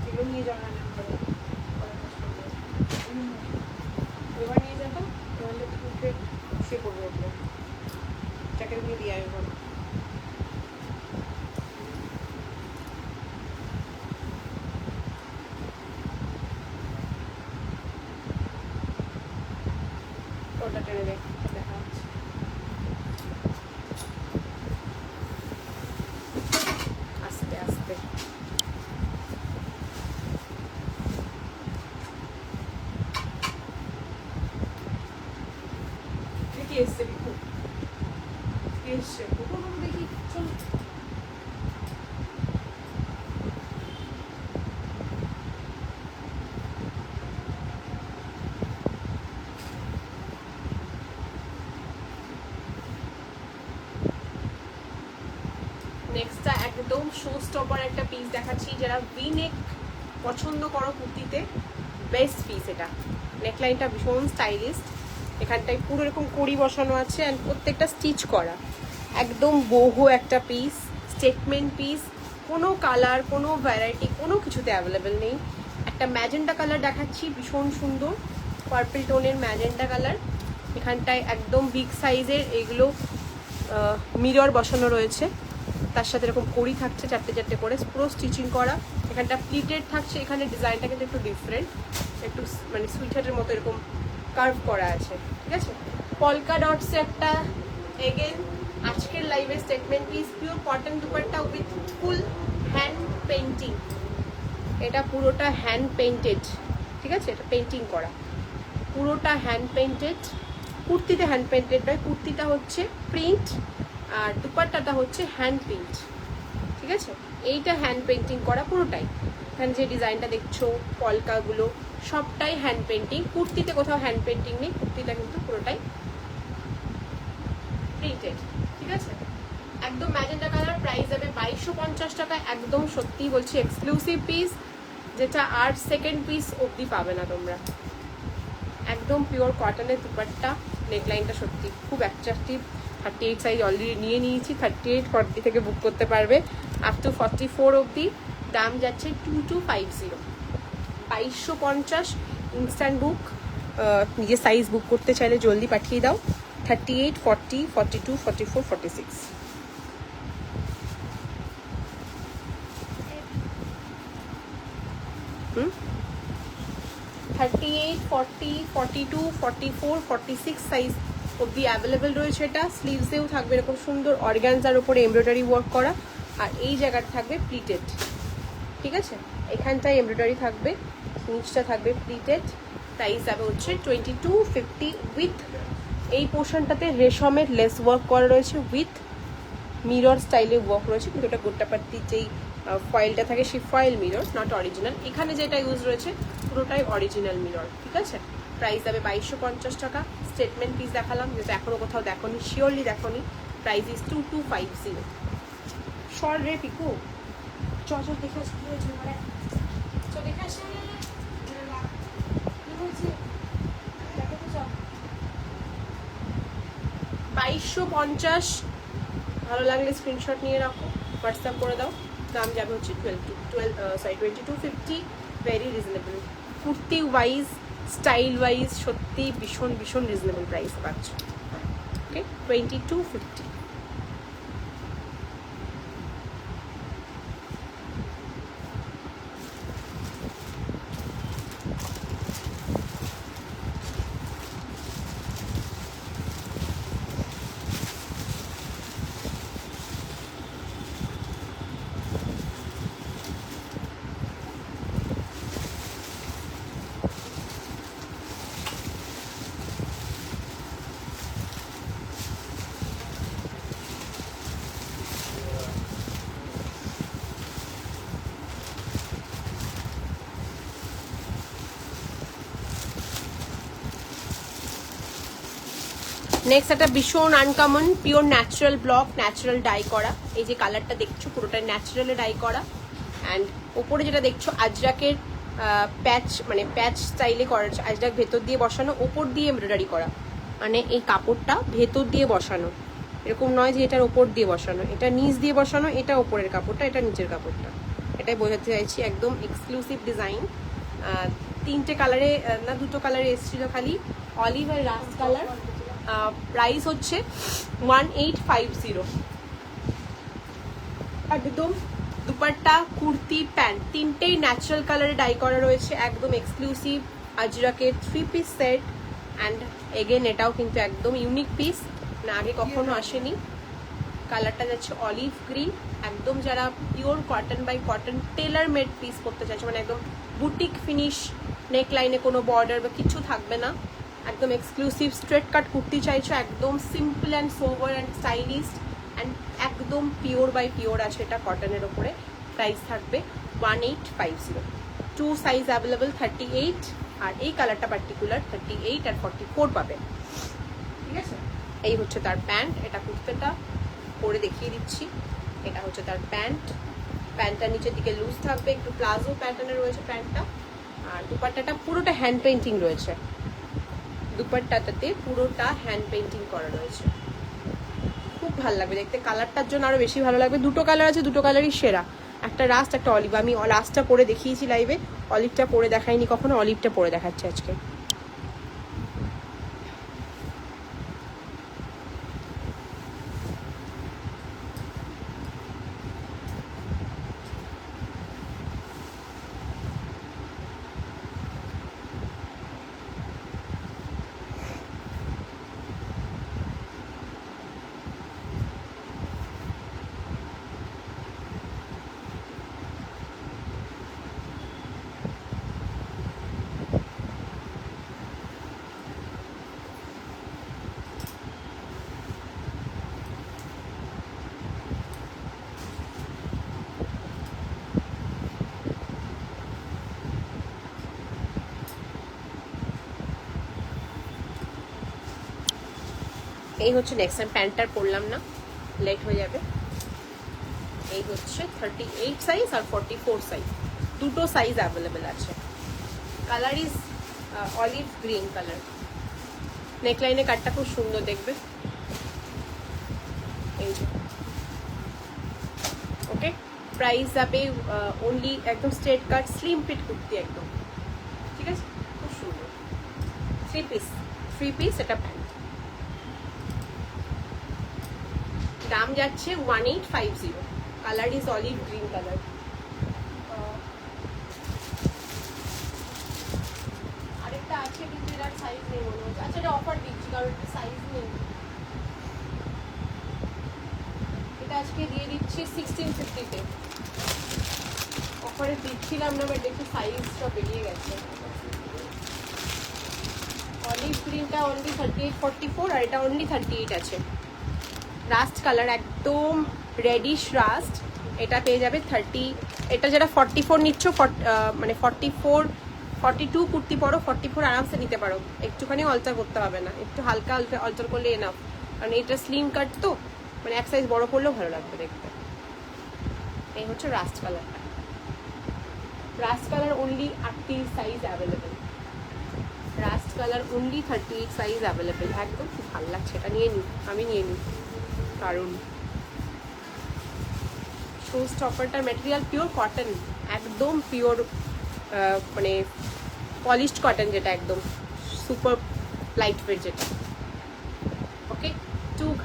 এগুলো নিয়ে যাওয়া না করে এবার নিয়ে যাবো, তাহলে সে করবো ওগুলো জ্যাকেট নিয়ে দিয়ে আসবো। ওটা টেনে দেখা হচ্ছে। আস্তে আস্তে কি এসছে বিকু, কি এসছে দেখি চলো। নেক্সটটা একদম শো স্টপার একটা পিস দেখাচ্ছি, যারা ভি নেক পছন্দ করো কুর্তিতে বেস্ট পিস। এটা নেকলাইনটা ভীষণ স্টাইলিস্ট, এখানটায় পুরো এরকম কড়ি বসানো আছে অ্যান্ড প্রত্যেকটা স্টিচ করা, একদম বহু একটা পিস, স্টেটমেন্ট পিস। কোনো কালার কোনো ভ্যারাইটি কোনো কিছুতে অ্যাভেলেবেল নেই। একটা ম্যাজেন্টা কালার দেখাচ্ছি, ভীষণ সুন্দর পার্পল টোনের ম্যাজেন্টা কালার। এখানটায় একদম বিগ সাইজের এগুলো মিরর বসানো রয়েছে, তার সাথে এরকম কড়ি থাকছে চারটে চারটে করে, পুরো স্টিচিং করা। এখানটা প্লিটেড থাকছে, এখানে ডিজাইনটা কিন্তু একটু ডিফারেন্ট, একটু মানে সুইটারের মতো এরকম কার্ভ করা আছে, ঠিক আছে। পলকা ডটসে একটা এগেন আজকের লাইভে statement piece, pure cotton dupatta with full hand painting. এটা পুরোটা হ্যান্ড পেইন্টেড, ঠিক আছে, এটা পেন্টিং করা, পুরোটা হ্যান্ড পেইন্টেড। কুর্তিতে হ্যান্ড পেইন্টেড নয়, কুর্তিটা হচ্ছে প্রিন্ট আর দুপাট্টাটা হচ্ছে হ্যান্ড পেইন্ট, ঠিক আছে। এইটা হ্যান্ড পেইন্টিং করা পুরোটাই, এখানে যে ডিজাইনটা দেখছো পলকাগুলো সবটাই হ্যান্ড পেইন্টিং। কুর্তিতে কোথাও হ্যান্ড পেইন্টিং নেই, কুর্তিটা কিন্তু পুরোটাই প্রিন্টেড, ঠিক আছে। একদম ম্যাজেন্টা কালার, প্রাইস যাবে 2250 টাকা। একদম সত্যি বলছি এক্সক্লুসিভ পিস, যেটা আর সেকেন্ড পিস অবধি পাবে না তোমরা। একদম পিওর কটনের দুপাট্টা, নেকলাইনটা সত্যি খুব অ্যাট্রাকটিভ। 38 সাইজ অলরেডি নিয়ে নিয়েছি, 38 40 থেকে বুক করতে পারবে, আপ টু 44 অবধি। দাম যাচ্ছে 2250, 2250 ইনস্ট্যান্ট বুক। নিজের সাইজ বুক করতে চাইলে জলদি পাঠিয়ে দাও। 38 40 42 44 46। 38, 40, 42, 44, 46 সাইজ অবধি অ্যাভেলেবেল রয়েছে। এটা স্লিভসেও থাকবে এরকম সুন্দর অর্গানজার উপরে এমব্রয়ডারি ওয়ার্ক করা, আর এই জায়গাটা থাকবে প্লিটেড, ঠিক আছে? এখানটায় এমব্রয়ডারি থাকবে, নিচটা থাকবে প্লিটেড। প্রাইস যাবে হচ্ছে 2250 উইথ এই পোর্শনটাতে রেশমের লেস ওয়ার্ক করা রয়েছে, উইথ মিরর স্টাইলে ওয়ার্ক রয়েছে, কিন্তু এটা গোট্টাপাত্তির যেই ফয়েলটা থাকে সেই ফয়েল মিরর, নট অরিজিনাল। এখানে যেটা ইউজ রয়েছে পুরোটাই অরিজিনাল মিরর, ঠিক আছে? প্রাইস যাবে 2250 টাকা। স্টেটমেন্ট পিস দেখালাম, যেটা এখনো কোথাও দেখোনি, শিওরলি দেখোনি। Price is 2250। শর্ট রে পিকু চ দেখে আসি কি হয়েছে, মানে চ দেখে আসি কি হয়েছে, দেখো তো যাও। 2250, ভালো লাগলে স্ক্রিনশট নিয়ে রাখো, হোয়াটসঅ্যাপ করে দাও। দাম যাবে হচ্ছে 2250, very reasonable. Kurti wise, style wise সত্যি ভীষণ ভীষণ রিজনেবল প্রাইস পাচ্ছ। ওকে, 2250। নেক্সট একটা ভীষণ uncommon pure natural block, natural die করা। এই যে কালারটা দেখছো পুরোটা ন্যাচারালি ডাই করা, অ্যান্ড ওপরে যেটা দেখছো আজরাকের প্যাচ, মানে প্যাচ স্টাইলে করা, আজরাক ভেতর দিয়ে বসানো, ওপর দিয়ে এমব্রয়ডারি করা, মানে এই কাপড়টা ভেতর দিয়ে বসানো, এরকম নয় যে এটার ওপর দিয়ে বসানো, এটা নিচ দিয়ে বসানো, এটা ওপরের কাপড়টা, এটা নিচের কাপড়টা, এটাই বোঝাতে চাইছি। একদম এক্সক্লুসিভ ডিজাইন। তিনটে কালারে না দুটো কালারে এসেছিল খালি, অলিভ আর রাস্ট কালার। প্রাইস হচ্ছে 1850। একদম দুপাট্টা, কুর্তি, প্যান্ট তিনটেই ন্যাচারাল কালারে ডাই করা রয়েছে, একদম এক্সক্লুসিভ আজরাকের 3 পিস সেট। অ্যান্ড এগেন এটাও কিন্তু একদম ইউনিক পিস, না আগে কখনো আসেনি। কালারটা যাচ্ছে অলিভ গ্রিন, একদম যারা pure cotton by cotton tailor made piece করতে চাইছে, মানে একদম বুটিক ফিনিশ, নেক লাইনে কোনো বর্ডার বা কিছু থাকবে না, একদম এক্সক্লুসিভ স্ট্রেট কাট কুর্তি চাইছো, একদম simple and sober and stylist and একদম পিওর বাই পিওর আছে এটা কটনের ওপরে। প্রাইস থাকবে 1850। 2 সাইজ অ্যাভেলেবেল, 38, আর এই কালারটা পার্টিকুলার 38 আর 44 পাবে, ঠিক আছে? এই হচ্ছে তার প্যান্ট, এটা কুর্তিটা পরে দেখিয়ে দিচ্ছি। এটা হচ্ছে তার প্যান্ট, প্যান্টটা নিচের দিকে লুজ থাকবে, একটু প্লাজো প্যাটার্নে রয়েছে প্যান্টটা, আর দুপাট্টাটা পুরোটা হ্যান্ড পেইন্টিং রয়েছে, দুপাট্টাটাতে পুরোটা হ্যান্ড পেইন্টিং করা রয়েছে, খুব ভালো লাগবে দেখতে। কালারটার জন্য আরো বেশি ভালো লাগবে। দুটো কালার আছে, দুটো কালারই সেরা, একটা রাস্ট একটা অলিভ। আমি রাস্টটা পরে দেখিয়েছি লাইভে, অলিভটা পরে দেখাইনি কখনো, অলিভটা পরে দেখাচ্ছি আজকে। এই হচ্ছে নেক্সট টাইম প্যান্টটার পরলাম না, লেট হয়ে যাবে। এই হচ্ছে 38 সাইজ আর 44 সাইজ, দুটো সাইজ অ্যাভেলেবেল আছে। Colour is olive green colour, নেকলাইনে কাটটা খুব সুন্দর দেখবে। এই যে ওকে, প্রাইস যাবে অনলি, একদম straight cut slim fit kurti একদম, ঠিক আছে? খুব সুন্দর 3 পিস এটা প্যান্ট। দাম যাচ্ছে 1850। Colour is olive green colour. Size নেই মনে হচ্ছে। আচ্ছা এটা অফার দিচ্ছি কারণ এটা সাইজ নেই। এটা আজকে দিয়ে দিচ্ছি 1650-তে। অফারে দিচ্ছিলাম না, বাট দেখি সাইজটা বেরিয়ে গেছে। অলিভ গ্রিনটা অনলি 38-44 আর এটা অনলি 38 আছে। রাস্ট কালার, একদম রেডিশ রাস্ট। এটা পেয়ে যাবে 30। এটা যেটা 44 নিচ্ছ, মানে 42 কুর্তি পরো, 44 আরামসে নিতে পারো, একটুখানি অল্টার করতে হবে না, একটু হালকা অল্টার করলে এনাফ। কারণ এটা স্লিম কাট তো, মানে এক সাইজ বড় করলেও ভালো লাগবে দেখতে। এই হচ্ছে রাস্ট কালারটা। Rushed colour only 38 size available. Rushed colour only 38 size available. একদম খুব ভালো লাগছে, এটা নিয়ে নিই, আমি নিয়ে নিই। কারণ শো স্টপারটার ম্যাটেরিয়াল পিওর কটন, একদম পিওর, মানে পলিশড কটন, যেটা একদম সুপার লাইট ওয়েট যেটা। ওকে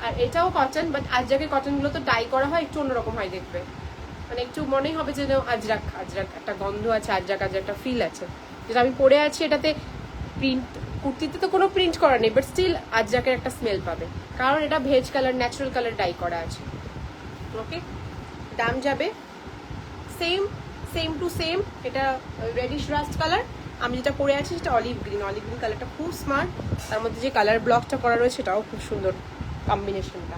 আর এটাও কটন, বাট আজরাকের কটনগুলো তো ডাই করা হয়, একটু অন্যরকম হয় দেখবে, মানে একটু মনেই হবে যে আজরাক একটা গন্ধ আছে, আজরাক একটা ফিল আছে। যেটা আমি পরে আছি এটাতে প্রিন্ট, কুর্তিতে তো কোনো প্রিন্ট করা নেই, বাট স্টিল আজরাকের একটা স্মেল পাবে, কারণ এটা veg colour, natural colour die করা আছে। ওকে, দাম যাবে সেম টু সেম। এটা রেডিশ রাস্ট কালার, আমি যেটা পরে আছি সেটা অলিভ গ্রিন কালারটা খুব স্মার্ট। তার মধ্যে যে কালার ব্লকটা করা রয়েছে সেটাও খুব সুন্দর কম্বিনেশনটা।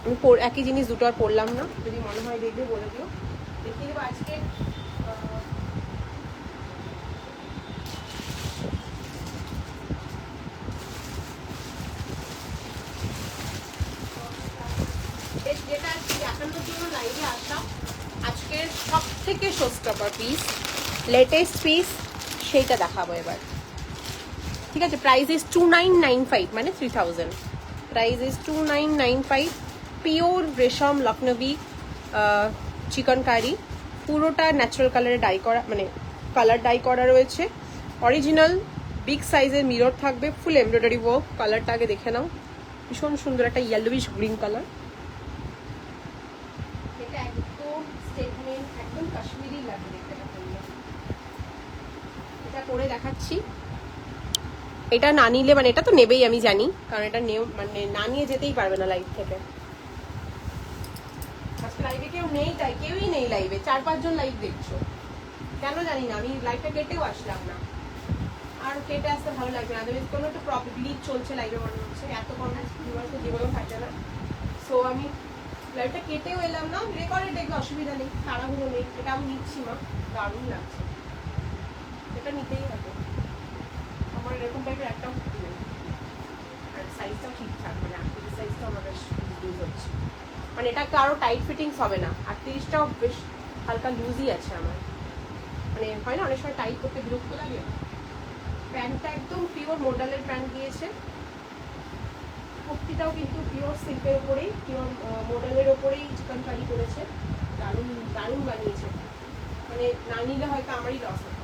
আমি একই জিনিস দুটো আর পরলাম না, যদি মনে হয় দেখবে বলে দিও, দেখিয়ে দেবো আজকে। যেটা দেখানোর জন্য লাইভে আসলাম, আজকের সব থেকে শোস্টপার পিস, লেটেস্ট পিস, সেইটা দেখাবো এবার। ঠিক আছে, প্রাইস ইজ 2995, মানে 3000। Price is 2995। পিওর রেশম লখনবী চিকন কারি, পুরোটা ন্যাচারাল কালারে ডাই করা, মানে কালার ডাই করা রয়েছে। অরিজিনাল বিগ সাইজের মিরর থাকবে, ফুল এমব্রয়ডারি ওয়ার্ক। কালারটা আগে দেখে নাও, ভীষণ সুন্দর একটা ইয়েলোইশ গ্রিন কালার। এটা একদম স্টেটমেন্ট, একদম কাশ্মীরি লাগবে দেখতে। এটা পরে দেখাচ্ছি। এটা না নিলে, মানে এটা তো নেবেই আমি জানি, কারণ এটা মানে না নিয়ে যেতেই পারবে না লাইভ থেকে। আজকে লাইভে কেউ নেই, তাই কেউই নেই লাইভে, 4-5 জন লাইভ দেখছো, কেন জানি না। আমি লাইভটা কেটেও আসলাম না, আর কেটে আসতে ভালো লাগবে না, আদারওয়াইজ কোনো একটা গ্লিচ চলছে লাইভে মনে হচ্ছে, এত কমেন্টস জীবনেও থাকে না। সো আমি লাইভটা কেটেও এলাম না, রেকর্ডে দেখলে অসুবিধা নেই, তাড়াহুড়ো নেই। এটা আমি নিচ্ছি মা, দারুণ লাগছে, এটা নিতেই হবে। আমার এরকম টাইপের একটাও কুর্তি নেই, আর সাইজটাও ঠিকঠাক, মানে 38 সাইজটা আমার বেশ লুজ হচ্ছে, মানে এটা কারো টাইট ফিটিংস হবে না। 38টাও বেশ হালকা লুজই আছে আমার, মানে হয় না অনেক সময় টাইট করতে বিরক্ত লাগে। প্যান্টটা একদম পিওর মডেলের প্যান্ট দিয়েছে, কুর্তিটাও কিন্তু পিওর সিল্কের ওপরেই, পিওর মডেলের ওপরেই চিকন কারি করেছে, দারুণ দারুণ বানিয়েছে, মানে না নিলে হয়তো আমারই লস হতো।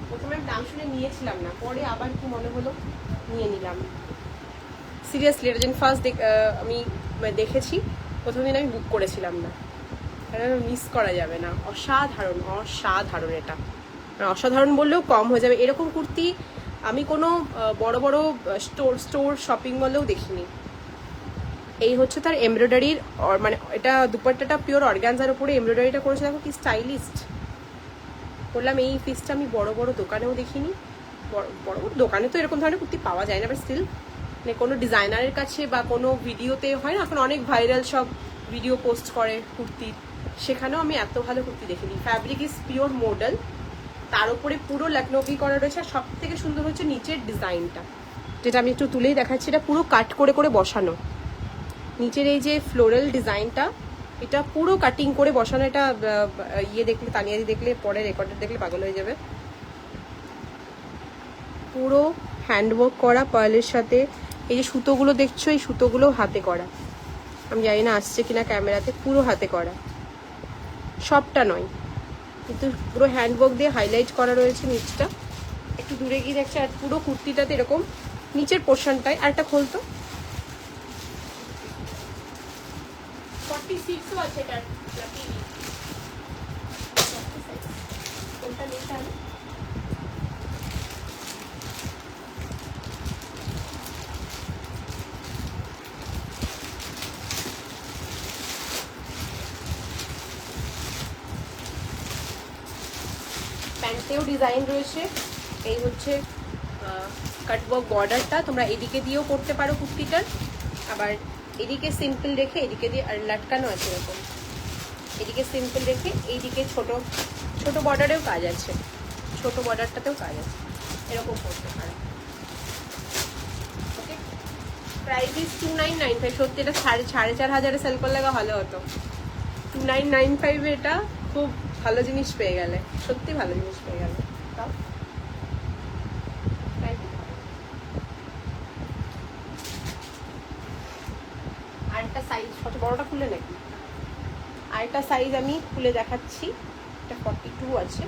প্রথমে আমি দাম শুনে নিয়েছিলাম না, পরে আবার কি মনে হলো নিয়ে নিলাম। সিরিয়াসলি এটা যেন ফার্স্ট আমি দেখেছি, প্রথম দিন আমি বুক করেছিলাম না, কারণ মিস করা যাবে না। অসাধারণ অসাধারণ, এটা অসাধারণ বললেও কম হয়ে যাবে। এরকম কুর্তি আমি কোনো বড় বড় স্টোর শপিং মলেও দেখিনি। এই হচ্ছে তার এমব্রয়ডারির, মানে এটা দুপাট্টাটা পিওর অর্গানজার উপরে এমব্রয়ডারিটা করেছে, দেখো কি স্টাইলিস্ট। বললাম এই পিসটা আমি বড় বড় দোকানেও দেখিনি, বড় বড় দোকানে তো এরকম ধরনের কুর্তি পাওয়া যায় না, বাট স্টিল মানে কোনো ডিজাইনারের কাছে বা কোনো ভিডিওতে হয় না, এখন অনেক ভাইরাল সব ভিডিও পোস্ট করে কুর্তির, সেখানেও আমি এত ভালো কুর্তি দেখিনি। ফ্যাব্রিক ইজ পিওর মডেল, তার উপরে পুরো লখনৌকি করা রয়েছে। আর সব থেকে সুন্দর হচ্ছে নিচের ডিজাইনটা, যেটা আমি একটু তুলেই দেখাচ্ছি, এটা পুরো কাট করে করে বসানো। নিচের এই যে ফ্লোরাল ডিজাইনটা, এটা পুরো কাটিং করে বসানো। এটা ইয়ে দেখলে, তানিয়াদি দেখলে, পরে রেকর্ডার দেখলে পাগল হয়ে যাবে। পুরো হ্যান্ডওয়ার্ক করা পার্লের সাথে। এই যে সুতোগুলো দেখছো, এই সুতোগুলো হাতে করা, আমি জানি না আসছে কিনা ক্যামেরাতে, পুরো হাতে করা, সবটা নয় কিন্তু পুরো হ্যান্ডওয়ার্ক দিয়ে হাইলাইট করা রয়েছে নিচটা। একটু দূরে গিয়ে দেখছে, আর পুরো কুর্তিটাতে এরকম নিচের পোর্শনটায়। আর একটা খোলতো 46ও আছে এটার, কোনটা নিতে হবে প্যান্টেও ডিজাইন রয়েছে। এই হচ্ছে কাটওয়ার্ক বর্ডারটা, তোমরা এদিকে দিয়েও করতে পারো কুর্তিটার, আবার এদিকে সিম্পল রেখে এদিকে দিয়ে আর লাটকানো আছে এরকম, এদিকে সিম্পল রেখে এইদিকে ছোট ছোট বর্ডারেও কাজ আছে, ছোট বর্ডারটাতেও কাজ আছে, এরকম করতে পারো। ওকে, প্রাইস ইজ 2995। সত্যি এটা 4,500 সেল করলে ভালো হতো। 2995 এটা খুব ভালো জিনিস পেয়ে গেলে, সত্যি ভালো জিনিস পেয়ে গেলে। আরেকটা সাইজ, কত বড়টা খুলে নাকি, আরেকটা সাইজ আমি খুলে দেখাচ্ছি। এটা 42 আছে।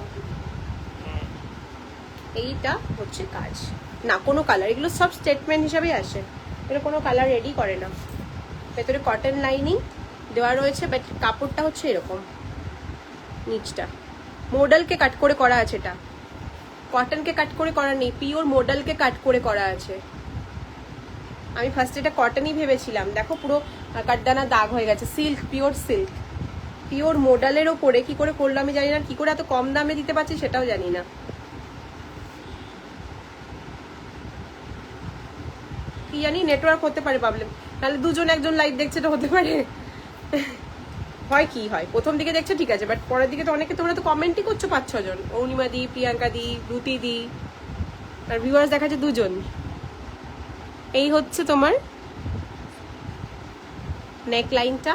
এইটা হচ্ছে কাজ না, কোনো কালার, এগুলো সব স্টেটমেন্ট হিসাবেই আসে, এগুলো কোনো কালার রেডি করে না। ভেতরে কটন লাইনিং দেওয়া রয়েছে, বাট কাপড়টা হচ্ছে এরকম, নিচটা মডেলকে কাট করে করা আছে, এটা কটনকে কাট করে করা নেই, পিওর মডেলকে কাট করে করা আছে। আমি ফার্স্টে এটা কটনই ভেবেছিলাম, দেখো পুরো কাটদানা দাগ হয়ে গেছে। সিল্ক, পিওর সিল্ক, পিওর মডেলের ওপরে কি করে করলো আমি জানি না, কি করে এত কম দামে দিতে পারছি সেটাও জানি না। কি জানি নেটওয়ার্ক হতে পারে প্রবলেম, তাহলে দুজন একজন লাইভ দেখছে তো হতে পারে। হয় কি হয়, প্রথম দিকে দেখছো ঠিক আছে, বাট পরের দিকে তো অনেকে, তোমরা তো কমেন্টই করছো 5-6 জন, অরুণিমা দি, প্রিয়াঙ্কা দি, দ্যুতি দি, আর ভিউয়ার্স দেখাচ্ছে 2 জন। এই হচ্ছে তোমার নেক লাইনটা,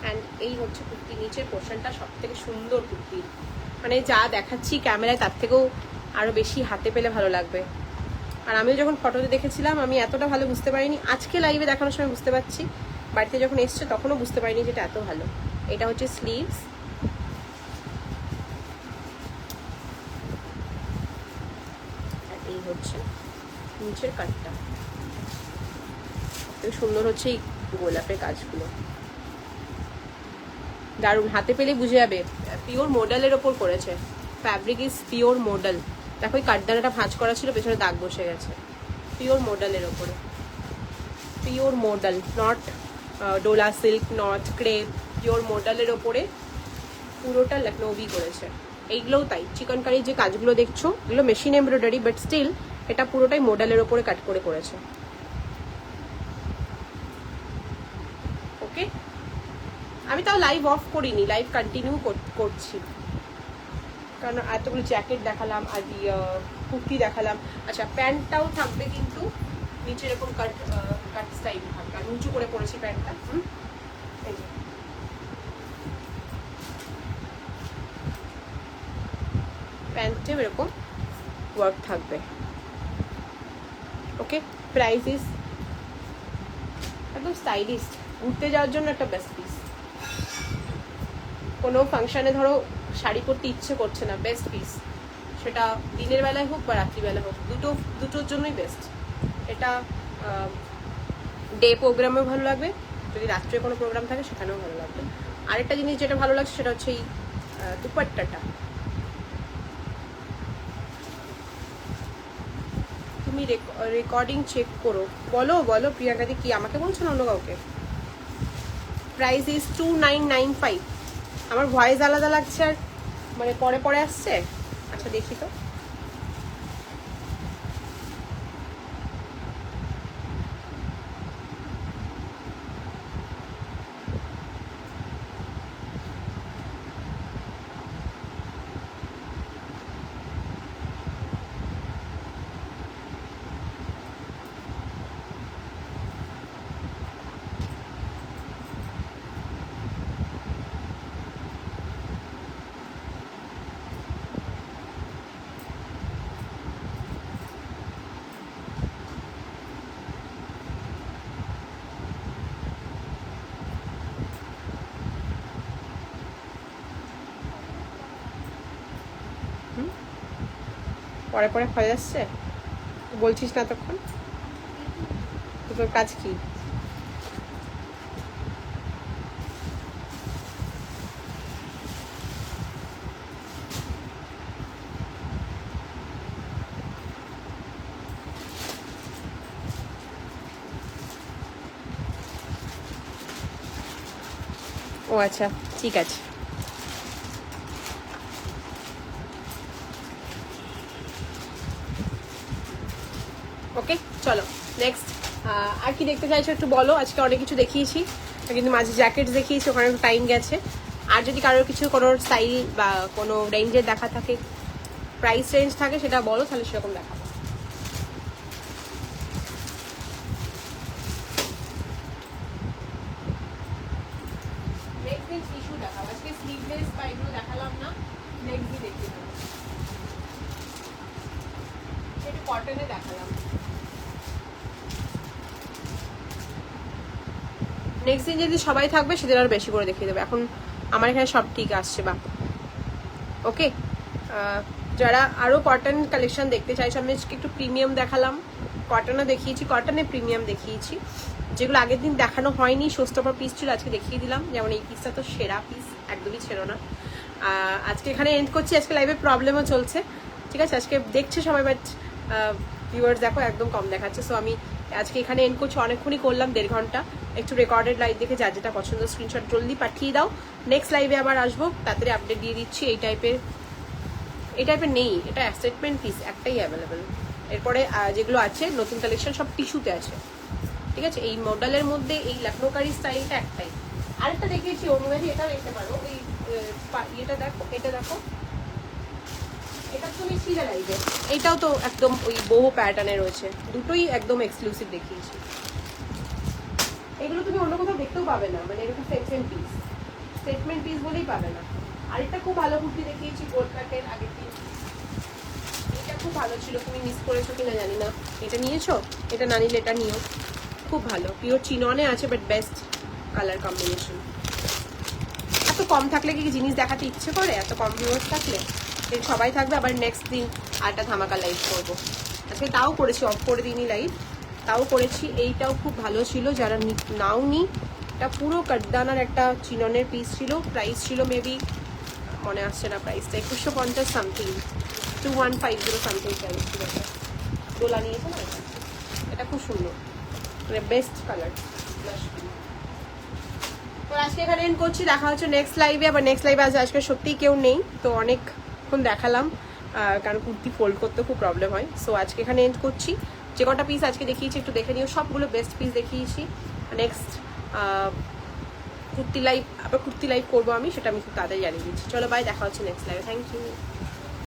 অ্যান্ড এই হচ্ছে কুর্তি নিচের পোর্শনটা, সব থেকে সুন্দর কুর্তি, মানে যা দেখাচ্ছি ক্যামেরায় তার থেকেও আরো বেশি হাতে পেলে ভালো লাগবে। আর আমিও যখন ফটোতে দেখেছিলাম আমি এতটা ভালো বুঝতে পারিনি, আজকে লাইভে দেখানোর সময় বুঝতে পারছি, বাড়িতে যখন এসছে তখনও বুঝতে পারিনি যেটা এত ভালো। এটা হচ্ছে স্লিভস, আর এই হচ্ছে নিচের কাটটা, খুব সুন্দর হচ্ছে এই গোলাপের কাজগুলো, দারুণ, হাতে পেলে বুঝে যাবে। পিওর মডেলের ওপর করেছে, ফ্যাব্রিক ইজ পিওর মডেল। দেখো এই কাঠদানাটা ভাঁজ করা ছিল, পেছনে দাগ বসে গেছে, পিওর মডেলের ওপরে, pure model, not dola silk, not crepe, pure মডেলের ওপরে পুরোটা লখনৌবি করেছে। এইগুলোও তাই, চিকন কারির যে কাজগুলো দেখছো এগুলো মেশিন এমব্রয়ডারি, বাট স্টিল এটা পুরোটাই মডেলের ওপরে কাট করে করেছে। ওকে, আমি তাও লাইভ অফ করিনি, লাইভ কন্টিনিউ করছি, কারণ এতগুলো জ্যাকেট দেখালাম আর কুর্তি দেখালাম। আচ্ছা, প্যান্টটাও থাকবে কিন্তু নিচে এরকম কাট স্টাইল থাকবে, আমি উঁচু করে পরেছি প্যান্টটা। প্যান্টেও এরকম ওয়ার্ক থাকবে। ওকে, প্রাইস ইজ একদম স্টাইলিশ, ঘুরতে যাওয়ার জন্য একটা বেস্ট পিস। কোনো ফাংশানে ধরো শাড়ি পরতে ইচ্ছে করছে না, বেস্ট পিস, সেটা দিনের বেলায় হোক বা রাত্রিবেলা হোক, দুটোর জন্যই বেস্ট। এটা ডে প্রোগ্রামেও ভালো লাগবে, যদি রাত্রে কোনো প্রোগ্রাম থাকে সেখানেও ভালো লাগবে। আরেকটা জিনিস যেটা ভালো লাগছে সেটা হচ্ছে এই দুপাট্টাটা। তুমি রেকর্ডিং চেক করো, বলো বলো প্রিয়াঙ্কা দি, কি আমাকে বলছো না অন্য কাউকে? Price is 2995। আমার ভয়েস আলাদা লাগছে আর মানে পরে পরে আসছে। আচ্ছা দেখি তো, পরে পরে হয়ে যাচ্ছে, বলছিস না তখন, তো তোর কাজ কি? ও আচ্ছা, ঠিক আছে। ওকে চলো নেক্সট আর কি দেখতে চাইছো একটু বলো। আজকে অনেক কিছু দেখিয়েছি, কিন্তু মাঝে জ্যাকেট দেখিয়েছি, ওখানে একটু টাইম গেছে। আর যদি কারোর কিছু কোনো স্টাইল বা কোনো রেঞ্জের দেখা থাকে, প্রাইস রেঞ্জ থাকে, সেটা বলো, তাহলে সেরকম দেখাবো। নেক্সট দিন টিস্যু দেখাবো, আজকে স্লিভলেস বা এগুলো দেখালাম না, নেক্সট দিন দেখতে পাবো। সেটা কটনে দেখালাম। নেক্সট দিন যদি সবাই থাকবে সেদিন আরো বেশি করে দেখিয়ে দেবে। এখন আমার এখানে সব ঠিক আসছে বা ওকে। যারা আরো কটন কালেকশন দেখতে চাইছো, আমি আজকে একটু প্রিমিয়াম দেখালাম, কটনও দেখিয়েছি, কটনে প্রিমিয়াম দেখিয়েছি, যেগুলো আগের দিন দেখানো হয়নি, শোস্টপার পিস ছিল, আজকে দেখিয়ে দিলাম। যেমন এই পিসটা তো সেরা পিস, একদমই ছিল না। আজকে এখানে এন্ড করছি, আজকে লাইভে প্রবলেমও চলছে, ঠিক আছে। আজকে দেখছে সবাই, বাট ভিউয়ার্স দেখো একদম কম দেখাচ্ছে। সো আমি আজকে এখানে এন্ড করছি, অনেকক্ষণই করলাম, 1.5 ঘন্টা। একটু রেকর্ডেড লাইভ দেখে যা যেটা পছন্দ স্ক্রিনশট জলদি পাঠিয়ে দাও। নেক্সট লাইভে আবার আসবো, তাড়াতাড়ি আপডেট দিয়ে দিচ্ছি। এই টাইপের নেই, এটা অ্যাসেটমেন্ট পিস একটাই অ্যাভেলেবেল। এরপরে যেগুলো আছে নতুন কালেকশন সব টিস্যুতে আছে, ঠিক আছে। এই মডেলের মধ্যে এই লখনৌকারি স্টাইলটা একটাই। আরেকটা দেখিয়েছি অনুরাজি, এটাও দেখতে পারো। ওই এটা দেখো, এটা দেখো, এটা তুমি ছিলে লাইভে, এইটাও তো একদম ওই বহু প্যাটার্নে রয়েছে, দুটোই একদম এক্সক্লুসিভ দেখিয়েছি। এগুলো তুমি অন্য কোথাও দেখতেও পাবে না, মানে এরকম স্টেটমেন্ট পিস বলেই পাবে না। আরেকটা খুব ভালো কুর্তি দেখিয়েছি গোল্ড কাটের আগের দিন, এটা খুব ভালো ছিল, তুমি মিস করেছো কিনা জানি না। এটা নিয়েছো? এটা না নিলে এটা নিও, খুব ভালো, পিওর চিননে আছে, বাট বেস্ট কালার কম্বিনেশন। এত কম থাকলে কি জিনিস দেখাতে ইচ্ছে করে? এত কম ভিউয়ার্স থাকলে সবাই থাকবে। আবার নেক্সট দিন আরেকটা ধামাকা লাইভ করবো। আজকে তাও করেছি, অফ করে দিইনি লাইভ, তাও করেছি। এইটাও খুব ভালো ছিল, যারা নাও নি, এটা পুরো কাটদানার একটা চিননের পিস ছিল, প্রাইস ছিল মেবি, মনে আসছে না প্রাইসটা, 2150 সামথিং, 2150 সামথিং প্রাইস ছিল। দোলা নিয়েছে না, এটা খুব সুন্দর, মানে বেস্ট কালার। তো আজকে এখানে এন্ড করছি, দেখা হচ্ছে নেক্সট লাইভে। আবার নেক্সট লাইভে আজকে সত্যিই কেউ নেই, তো অনেকক্ষণ দেখালাম, কারণ কুর্তি ফোল্ড করতে খুব প্রবলেম হয়। সো আজকে এখানে এন্ড করছি। যে কটা পিস আজকে দেখিয়েছি একটু দেখে নিও, সবগুলো বেস্ট পিস দেখিয়েছি। নেক্সট কুর্তি লাইভ করবো আমি, সেটা আমি খুব তাড়াতাড়ি জানিয়ে দিচ্ছি। চলো বাই, দেখা হচ্ছে নেক্সট লাইভে। Thank you.